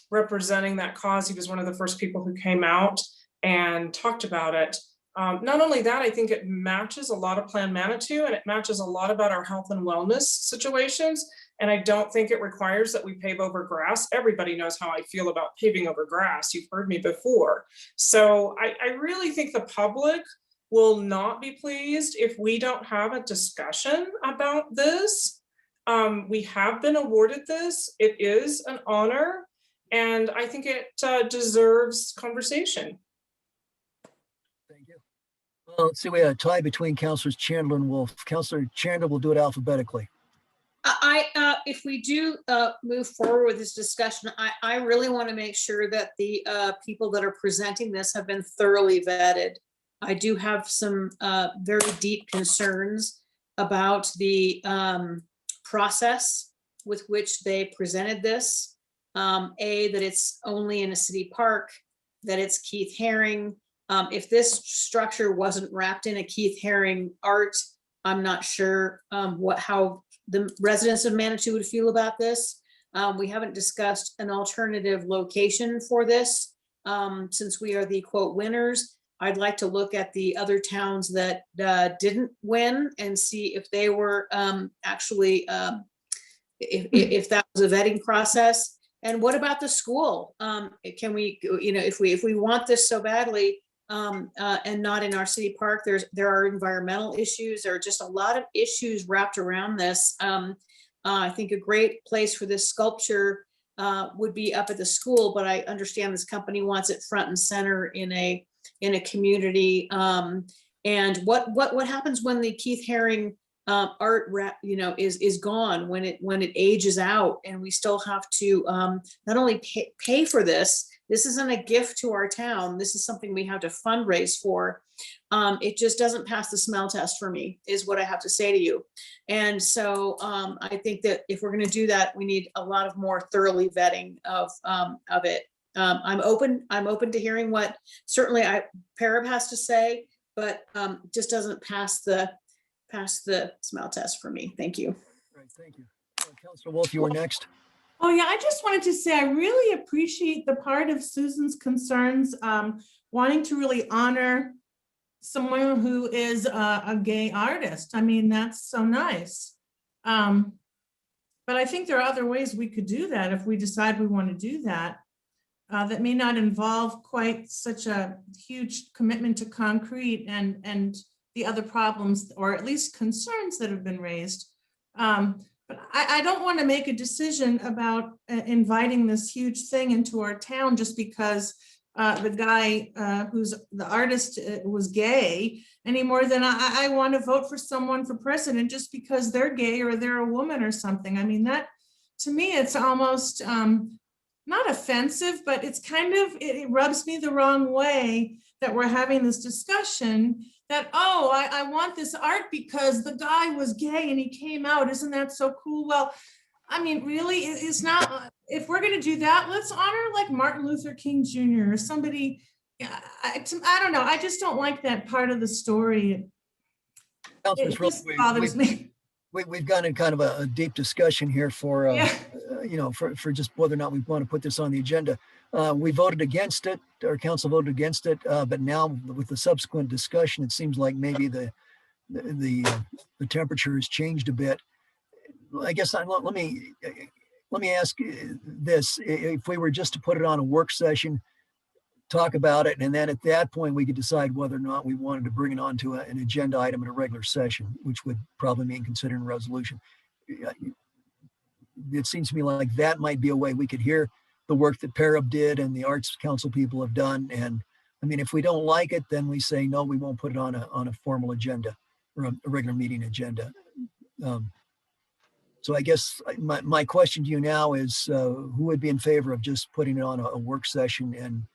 representing that cause. He was one of the first people who came out and talked about it. Not only that, I think it matches a lot of Plan Manitou, and it matches a lot about our health and wellness situations. And I don't think it requires that we pave over grass. Everybody knows how I feel about paving over grass. You've heard me before. So I really think the public will not be pleased if we don't have a discussion about this. We have been awarded this. It is an honor, and I think it deserves conversation.
Thank you. Let's see, we had a tie between Councilors Chandler and Wolf. Councilor Chandler, will do it alphabetically.
If we do move forward with this discussion, I really want to make sure that the people that are presenting this have been thoroughly vetted. I do have some very deep concerns about the process with which they presented this. That it's only in a city park, that it's Keith Haring. If this structure wasn't wrapped in a Keith Haring art, I'm not sure how the residents of Manitou would feel about this. We haven't discussed an alternative location for this. Since we are the quote winners, I'd like to look at the other towns that didn't win and see if they were actually, if that was a vetting process. And what about the school? Can we, you know, if we want this so badly, and not in our city park, there are environmental issues. There are just a lot of issues wrapped around this. I think a great place for this sculpture would be up at the school, but I understand this company wants it front and center in a community. And what happens when the Keith Haring art is gone, when it ages out, and we still have to not only pay for this. This isn't a gift to our town. This is something we have to fundraise for. It just doesn't pass the smell test for me, is what I have to say to you. And so I think that if we're going to do that, we need a lot of more thoroughly vetting of it. I'm open to hearing what certainly Parab has to say, but just doesn't pass the smell test for me. Thank you.
Right, thank you. Councilor Wolf, you were next.
Oh, yeah, I just wanted to say, I really appreciate the part of Susan's concerns, wanting to really honor someone who is a gay artist. I mean, that's so nice. But I think there are other ways we could do that if we decide we want to do that. That may not involve quite such a huge commitment to concrete and the other problems, or at least concerns that have been raised. But I don't want to make a decision about inviting this huge thing into our town just because the guy who's the artist was gay, any more than I want to vote for someone for president just because they're gay or they're a woman or something. I mean, that to me, it's almost not offensive, but it's kind of, it rubs me the wrong way that we're having this discussion that, oh, I want this art because the guy was gay and he came out. Isn't that so cool? Well, I mean, really, it's not, if we're going to do that, let's honor like Martin Luther King Jr. or somebody. I don't know. I just don't like that part of the story. It just bothers me.
We've gone in kind of a deep discussion here for,
Yeah.
you know, for just whether or not we want to put this on the agenda. We voted against it, our council voted against it, but now with the subsequent discussion, it seems like maybe the temperature has changed a bit. I guess let me ask this: if we were just to put it on a work session, talk about it, and then at that point we could decide whether or not we wanted to bring it onto an agenda item at a regular session, which would probably mean considering a resolution. It seems to me like that might be a way we could hear the work that Parab did and the Arts Council people have done. And I mean, if we don't like it, then we say, no, we won't put it on a formal agenda or a regular meeting agenda. So I guess my question to you now is who would be in favor of just putting it on a work session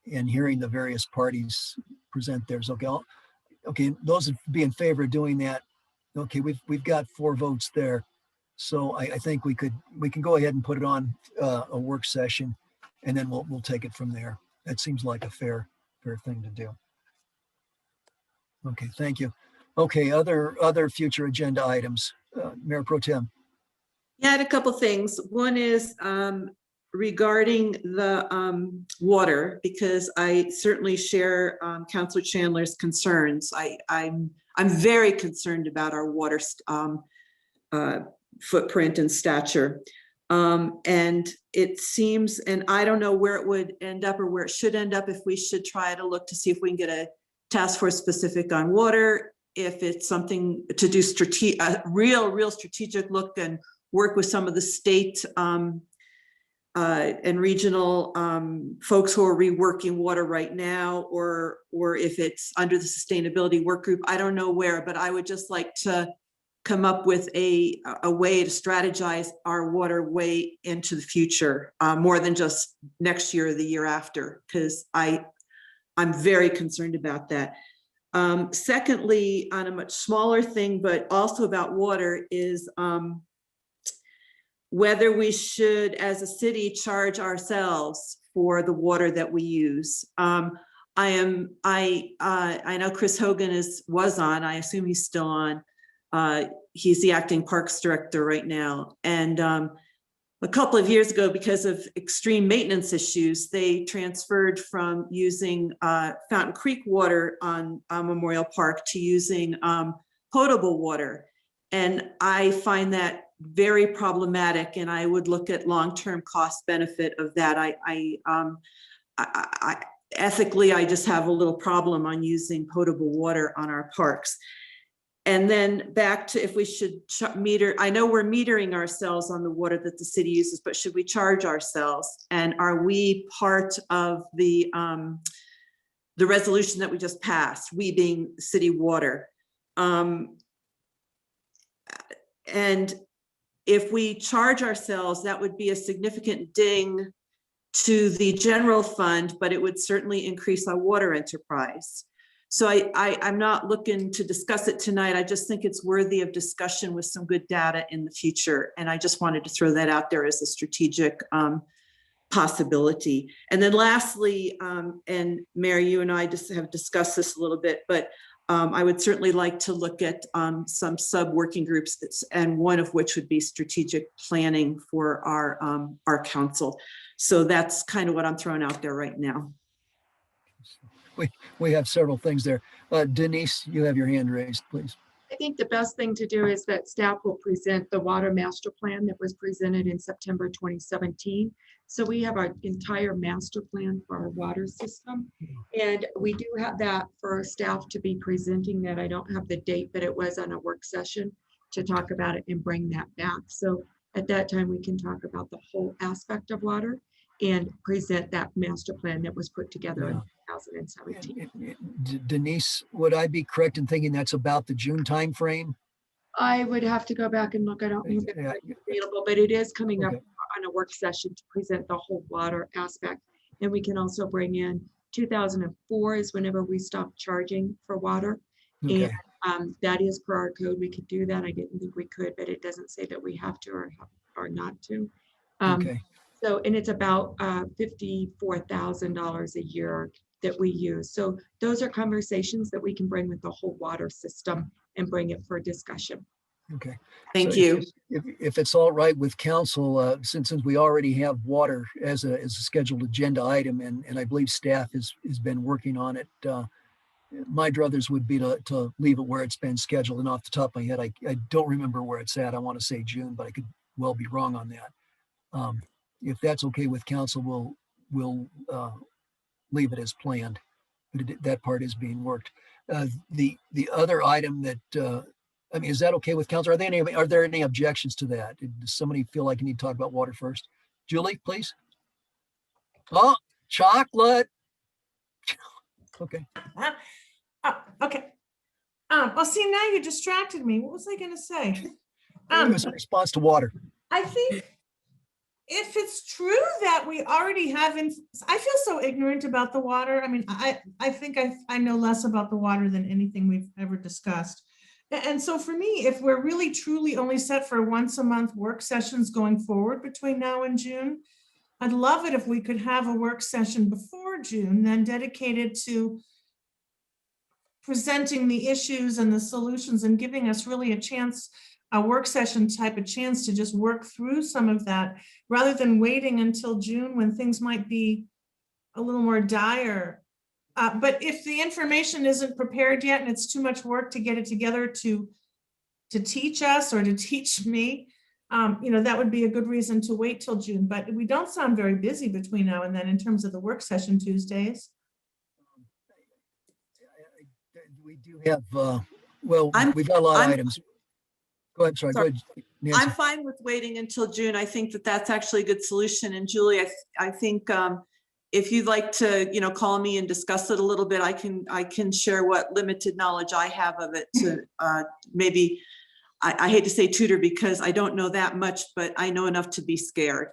and hearing the various parties present theirs? Okay, those would be in favor of doing that. Okay, we've got 4 votes there. So I think we can go ahead and put it on a work session, and then we'll take it from there. That seems like a fair thing to do. Okay, thank you. Okay, other future agenda items. Mayor Pro Tem.
Yeah, I had a couple things. One is regarding the water, because I certainly share Councilor Chandler's concerns. I'm very concerned about our water footprint and stature. And it seems, and I don't know where it would end up or where it should end up, if we should try to look to see if we can get a task force specific on water, if it's something to do a real strategic look and work with some of the state and regional folks who are reworking water right now, or if it's under the sustainability work group. I don't know where, but I would just like to come up with a way to strategize our water way into the future, more than just next year or the year after, because I'm very concerned about that. Secondly, on a much smaller thing, but also about water, is whether we should, as a city, charge ourselves for the water that we use. I know Chris Hogan was on, I assume he's still on. He's the acting parks director right now. And a couple of years ago, because of extreme maintenance issues, they transferred from using Fountain Creek water on Memorial Park to using potable water. And I find that very problematic, and I would look at long-term cost benefit of that. Ethically, I just have a little problem on using potable water on our parks. And then back to if we should meter, I know we're metering ourselves on the water that the city uses, but should we charge ourselves? And are we part of the resolution that we just passed, we being city water? And if we charge ourselves, that would be a significant ding to the general fund, but it would certainly increase our water enterprise. So I'm not looking to discuss it tonight. I just think it's worthy of discussion with some good data in the future. And I just wanted to throw that out there as a strategic possibility. And then lastly, and Mary, you and I just have discussed this a little bit, but I would certainly like to look at some sub-working groups, and one of which would be strategic planning for our council. So that's kind of what I'm throwing out there right now.
We have several things there. Denise, you have your hand raised, please.
I think the best thing to do is that staff will present the water master plan that was presented in September 2017. So we have our entire master plan for our water system. And we do have that for staff to be presenting that. I don't have the date, but it was on a work session to talk about it and bring that back. So at that time, we can talk about the whole aspect of water and present that master plan that was put together in 2017.
Denise, would I be correct in thinking that's about the June timeframe?
I would have to go back and look. I don't know if it's available, but it is coming up on a work session to present the whole water aspect. And we can also bring in 2004 is whenever we stopped charging for water.
Okay.
And that is per our code. We could do that. I didn't think we could, but it doesn't say that we have to or not to.
Okay.
So, and it's about $54,000 a year that we use. So those are conversations that we can bring with the whole water system and bring it for discussion.
Okay.
Thank
So
you.
If it's all right with council, since we already have water as a scheduled agenda item, and I believe staff has been working on it, my druthers would be to leave it where it's been scheduled. And off the top of my head, I don't remember where it's at. I want to say June, but I could well be wrong on that. If that's okay with council, we'll leave it as planned. But that part is being worked. The other item that, I mean, is that okay with council? Are there any objections to that? Does somebody feel like you need to talk about water first? Julie, please. Oh, chocolate. Okay.
Okay. Well, see, now you distracted me. What was I going to say?
It was a response to water.
I think if it's true that we already have, I feel so ignorant about the water. I mean, I think I know less about the water than anything we've ever discussed. And so for me, if we're really truly only set for once a month work sessions going forward between now and June, I'd love it if we could have a work session before June, then dedicated to presenting the issues and the solutions and giving us really a work session type of chance to just work through some of that, rather than waiting until June when things might be a little more dire. But if the information isn't prepared yet and it's too much work to get it together to teach us or to teach me, that would be a good reason to wait till June. But we don't sound very busy between now and then in terms of the work session Tuesdays.
We do have, we've got a lot of items. Go ahead, sorry. Go ahead, Nancy.
I'm fine with waiting until June. I think that that's actually a good solution. And Julie, I think if you'd like to, call me and discuss it a little bit, I can share what limited knowledge I have of it to maybe, I hate to say tutor because I don't know that much, but I know enough to be scared.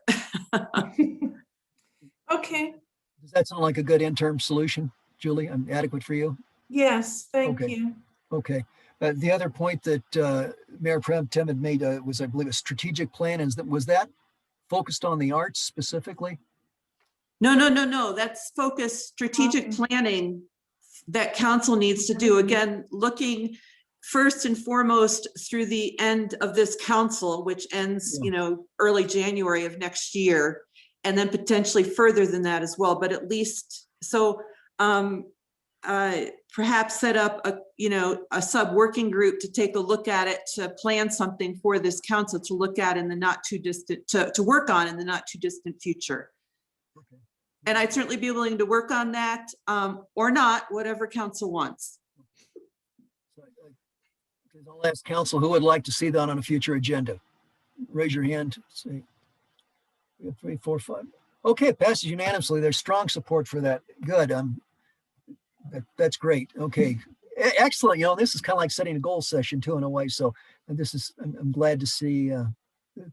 Okay.
Does that sound like a good interim solution, Julie? Adequate for you?
Yes, thank you.
Okay. The other point that Mayor Pro Tem had made was, I believe, a strategic plan. Was that focused on the arts specifically?
No. That's focused strategic planning that council needs to do. Again, looking first and foremost through the end of this council, which ends, early January of next year, and then potentially further than that as well. But at least, so perhaps set up a sub working group to take a look at it, to plan something for this council to look at in the not too distant, to work on in the not too distant future.
Okay.
And I'd certainly be willing to work on that or not, whatever council wants.
So I'll ask council who would like to see that on a future agenda. Raise your hand. See, we have 3, 4, 5. Okay, it passes unanimously. There's strong support for that. Good. That's great. Okay, excellent. This is kind of like setting a goal session too in a way. So this is, I'm glad to see that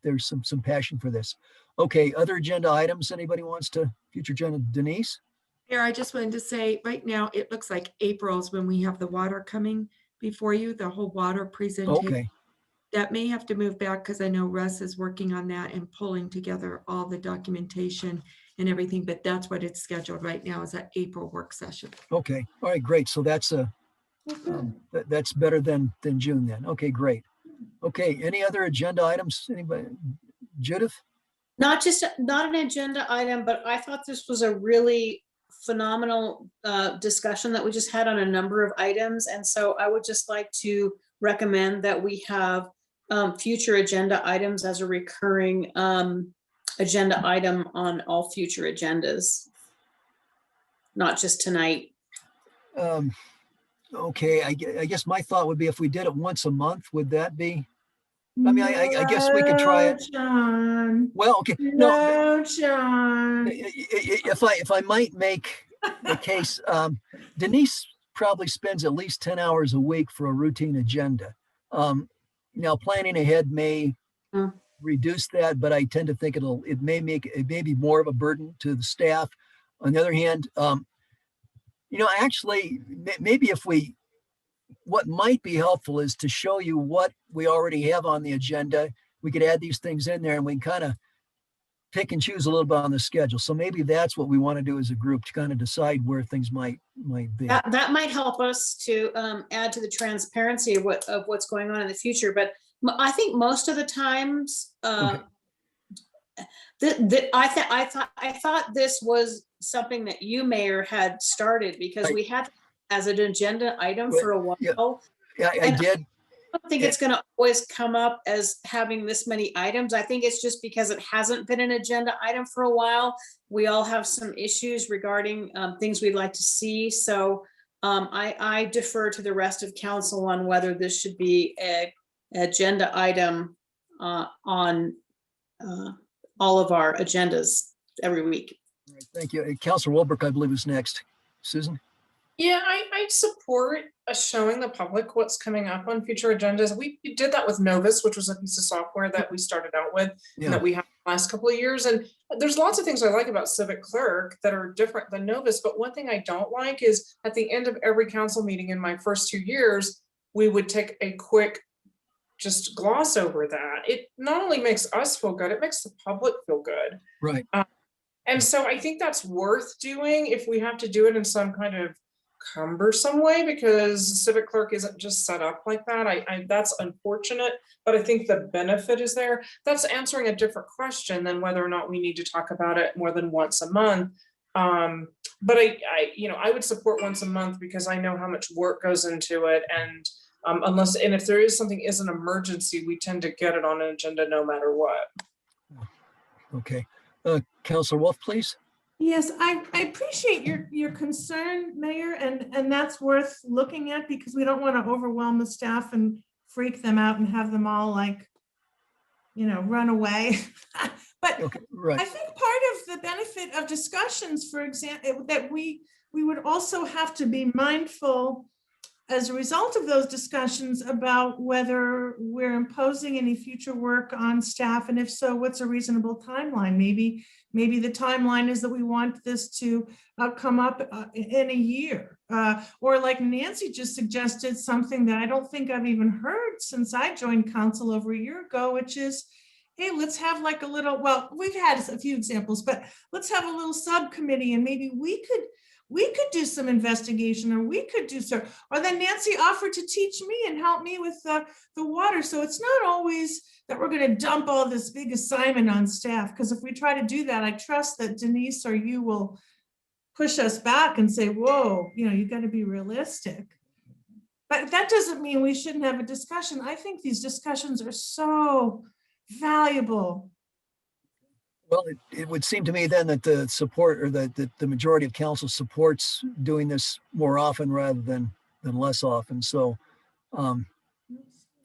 there's some passion for this. Okay, other agenda items. Anybody wants to future agenda? Denise?
Here, I just wanted to say right now, it looks like April's when we have the water coming before you, the whole water presentation.
Okay.
That may have to move back because I know Russ is working on that and pulling together all the documentation and everything, but that's what it's scheduled right now, is that April work session.
Okay. All right, great. So that's That's better than June then. Okay, great. Okay, any other agenda items? Anybody? Judith?
Not an agenda item, but I thought this was a really phenomenal discussion that we just had on a number of items. And so I would just like to recommend that we have future agenda items as a recurring agenda item on all future agendas, not just tonight.
Okay, I guess my thought would be if we did it once a month, would that be? I mean, I guess we could try it.
John.
Well, okay,
No, John.
If I might make the case, Denise probably spends at least 10 hours a week for a routine agenda. Now planning ahead may reduce that, but I tend to think it may be more of a burden to the staff. On the other hand, actually, maybe what might be helpful is to show you what we already have on the agenda. We could add these things in there and we can kind of pick and choose a little bit on the schedule. So maybe that's what we want to do as a group, to kind of decide where things might be.
That might help us to add to the transparency of what's going on in the future. But I think most of the times, I thought this was something that you, Mayor, had started, because we had as an agenda item for a while.
Yeah, I did.
I don't think it's going to always come up as having this many items. I think it's just because it hasn't been an agenda item for a while. We all have some issues regarding things we'd like to see. So I defer to the rest of council on whether this should be an agenda item on all of our agendas every week.
All right, thank you. Councilor Wilbrook, I believe, is next. Susan?
Yeah, I support showing the public what's coming up on future agendas. We did that with Novus, which was a piece of software that we started out with and that we have the last couple of years. And there's lots of things I like about Civic Clerk that are different than Novus. But one thing I don't like is at the end of every council meeting in my first 2 years, we would take a quick just gloss over that. It not only makes us feel good, it makes the public feel good.
Right.
And so I think that's worth doing if we have to do it in some kind of cumbersome way, because Civic Clerk isn't just set up like that. That's unfortunate, but I think the benefit is there. That's answering a different question than whether or not we need to talk about it more than once a month. But I would support once a month because I know how much work goes into it, and if there is something is an emergency, we tend to get it on an agenda no matter what.
Okay, Councilor Wolf, please.
Yes, I appreciate your concern, Mayor, and that's worth looking at, because we don't want to overwhelm the staff and freak them out and have them all run away. But
right.
I think part of the benefit of discussions, for example, that we would also have to be mindful as a result of those discussions about whether we're imposing any future work on staff, and if so, what's a reasonable timeline? Maybe the timeline is that we want this to come up in a year, or like Nancy just suggested, something that I don't think I've even heard since I joined council over a year ago, which is, hey, let's have like a little, well, we've had a few examples, but let's have a little subcommittee, and maybe we could do some investigation, or we could do so, or then Nancy offered to teach me and help me with the water. So it's not always that we're going to dump all this big assignment on staff, because if we try to do that, I trust that Denise or you will push us back and say, whoa, you got to be realistic. But that doesn't mean we shouldn't have a discussion. I think these discussions are so valuable.
Well, it would seem to me then that the support, or the majority of council supports doing this more often rather than less often. So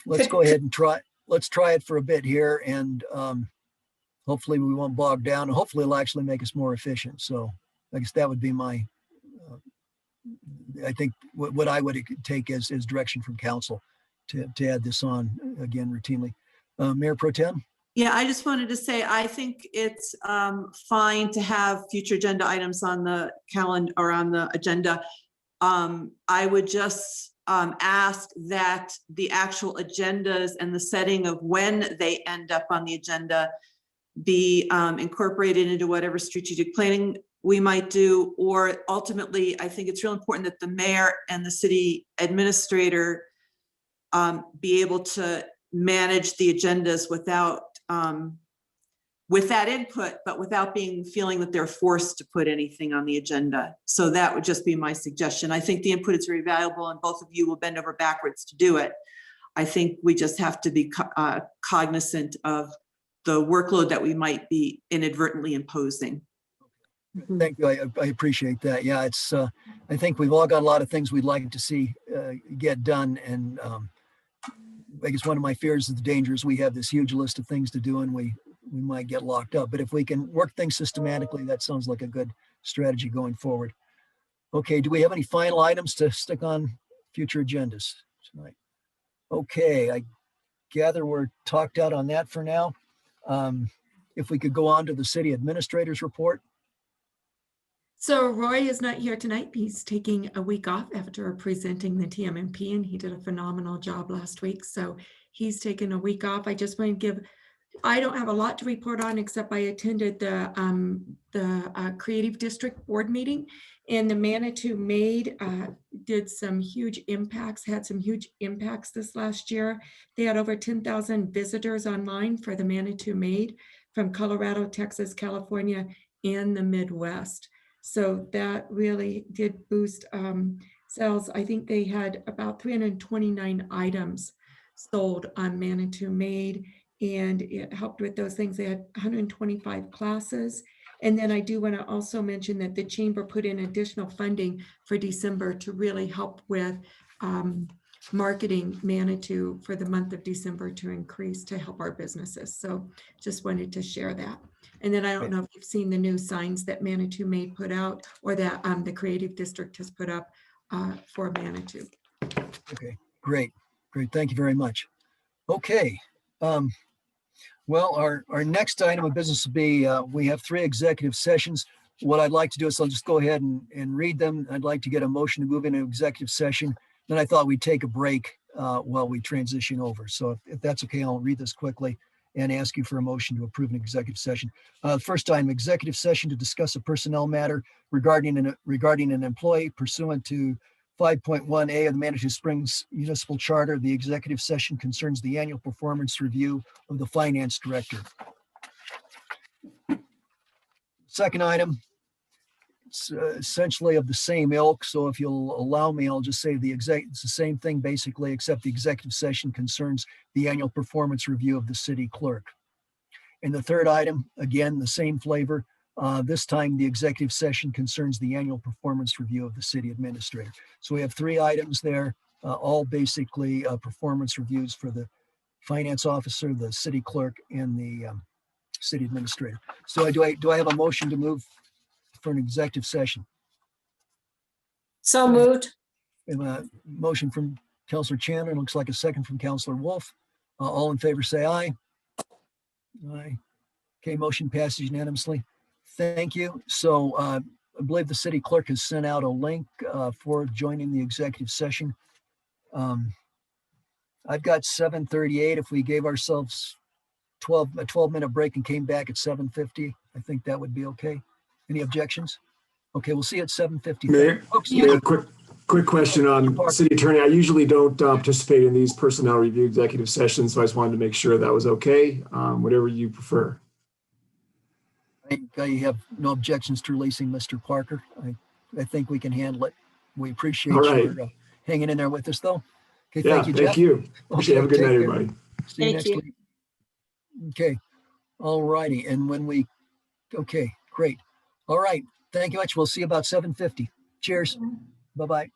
let's go ahead and try. Let's try it for a bit here, and hopefully we won't bog down, and hopefully it'll actually make us more efficient. So I guess that would be my, I think what I would take as direction from council to add this on again routinely. Mayor Pro Tem?
Yeah, I just wanted to say, I think it's fine to have future agenda items on the calendar or on the agenda. I would just ask that the actual agendas and the setting of when they end up on the agenda be incorporated into whatever strategic planning we might do, or ultimately, I think it's real important that the mayor and the city administrator be able to manage the agendas without, with that input, but without feeling that they're forced to put anything on the agenda. So that would just be my suggestion. I think the input is very valuable and both of you will bend over backwards to do it. I think we just have to be cognizant of the workload that we might be inadvertently imposing.
Thank you. I appreciate that. Yeah, it's, I think we've all got a lot of things we'd like to see get done. And I guess one of my fears is the danger is we have this huge list of things to do and we might get locked up. But if we can work things systematically, that sounds like a good strategy going forward. Okay, do we have any final items to stick on future agendas tonight? Okay, I gather we're talked out on that for now. If we could go on to the city administrator's report.
So Roy is not here tonight. He's taking a week off after presenting the TMMP, and he did a phenomenal job last week. So he's taken a week off. I just want to give, I don't have a lot to report on, except I attended the Creative District Board meeting, and the Manitou Maid did some huge impacts, had some huge impacts this last year. They had over 10,000 visitors online for the Manitou Maid from Colorado, Texas, California, and the Midwest. So that really did boost sales. I think they had about 329 items sold on Manitou Maid, and it helped with those things. They had 125 classes. And then I do want to also mention that the chamber put in additional funding for December to really help with marketing Manitou for the month of December to increase, to help our businesses. So just wanted to share that. And then I don't know if you've seen the new signs that Manitou Maid put out, or that the Creative District has put up for Manitou.
Okay, great. Thank you very much. Okay. Well, our next item of business will be, we have 3 executive sessions. What I'd like to do is I'll just go ahead and read them. I'd like to get a motion to move into executive session. Then I thought we'd take a break while we transition over. So if that's okay, I'll read this quickly and ask you for a motion to approve an executive session. First item, executive session to discuss a personnel matter regarding an employee pursuant to 5.1A of the Manitou Springs Municipal Charter. The executive session concerns the annual performance review of the finance director. Second item, it's essentially of the same ilk. So if you'll allow me, I'll just say it's the same thing basically, except the executive session concerns the annual performance review of the city clerk. And the third item, again, the same flavor. This time, the executive session concerns the annual performance review of the city administrator. So we have 3 items there, all basically performance reviews for the finance officer, the city clerk, and the city administrator. So do I have a motion to move for an executive session?
So moved.
We have a motion from Councilor Chandler. Looks like a second from Councilor Wolf. All in favor, say aye. Aye. Okay, motion passes unanimously. Thank you. So I believe the city clerk has sent out a link for joining the executive session. I've got 7:38. If we gave ourselves a 12-minute break and came back at 7:50, I think that would be okay. Any objections? Okay, we'll see you at 7:50.
Mayor, quick question on city attorney. I usually don't participate in these personnel review executive sessions, so I just wanted to make sure that was okay. Whatever you prefer.
I have no objections to releasing Mr. Parker. I think we can handle it. We appreciate you hanging in there with us, though. Okay, thank you, Jeff.
Thank you. Okay, have a good night, everybody.
See you next week. Okay, all righty. And okay, great. All right, thank you much. We'll see you about 7:50. Cheers. Bye-bye.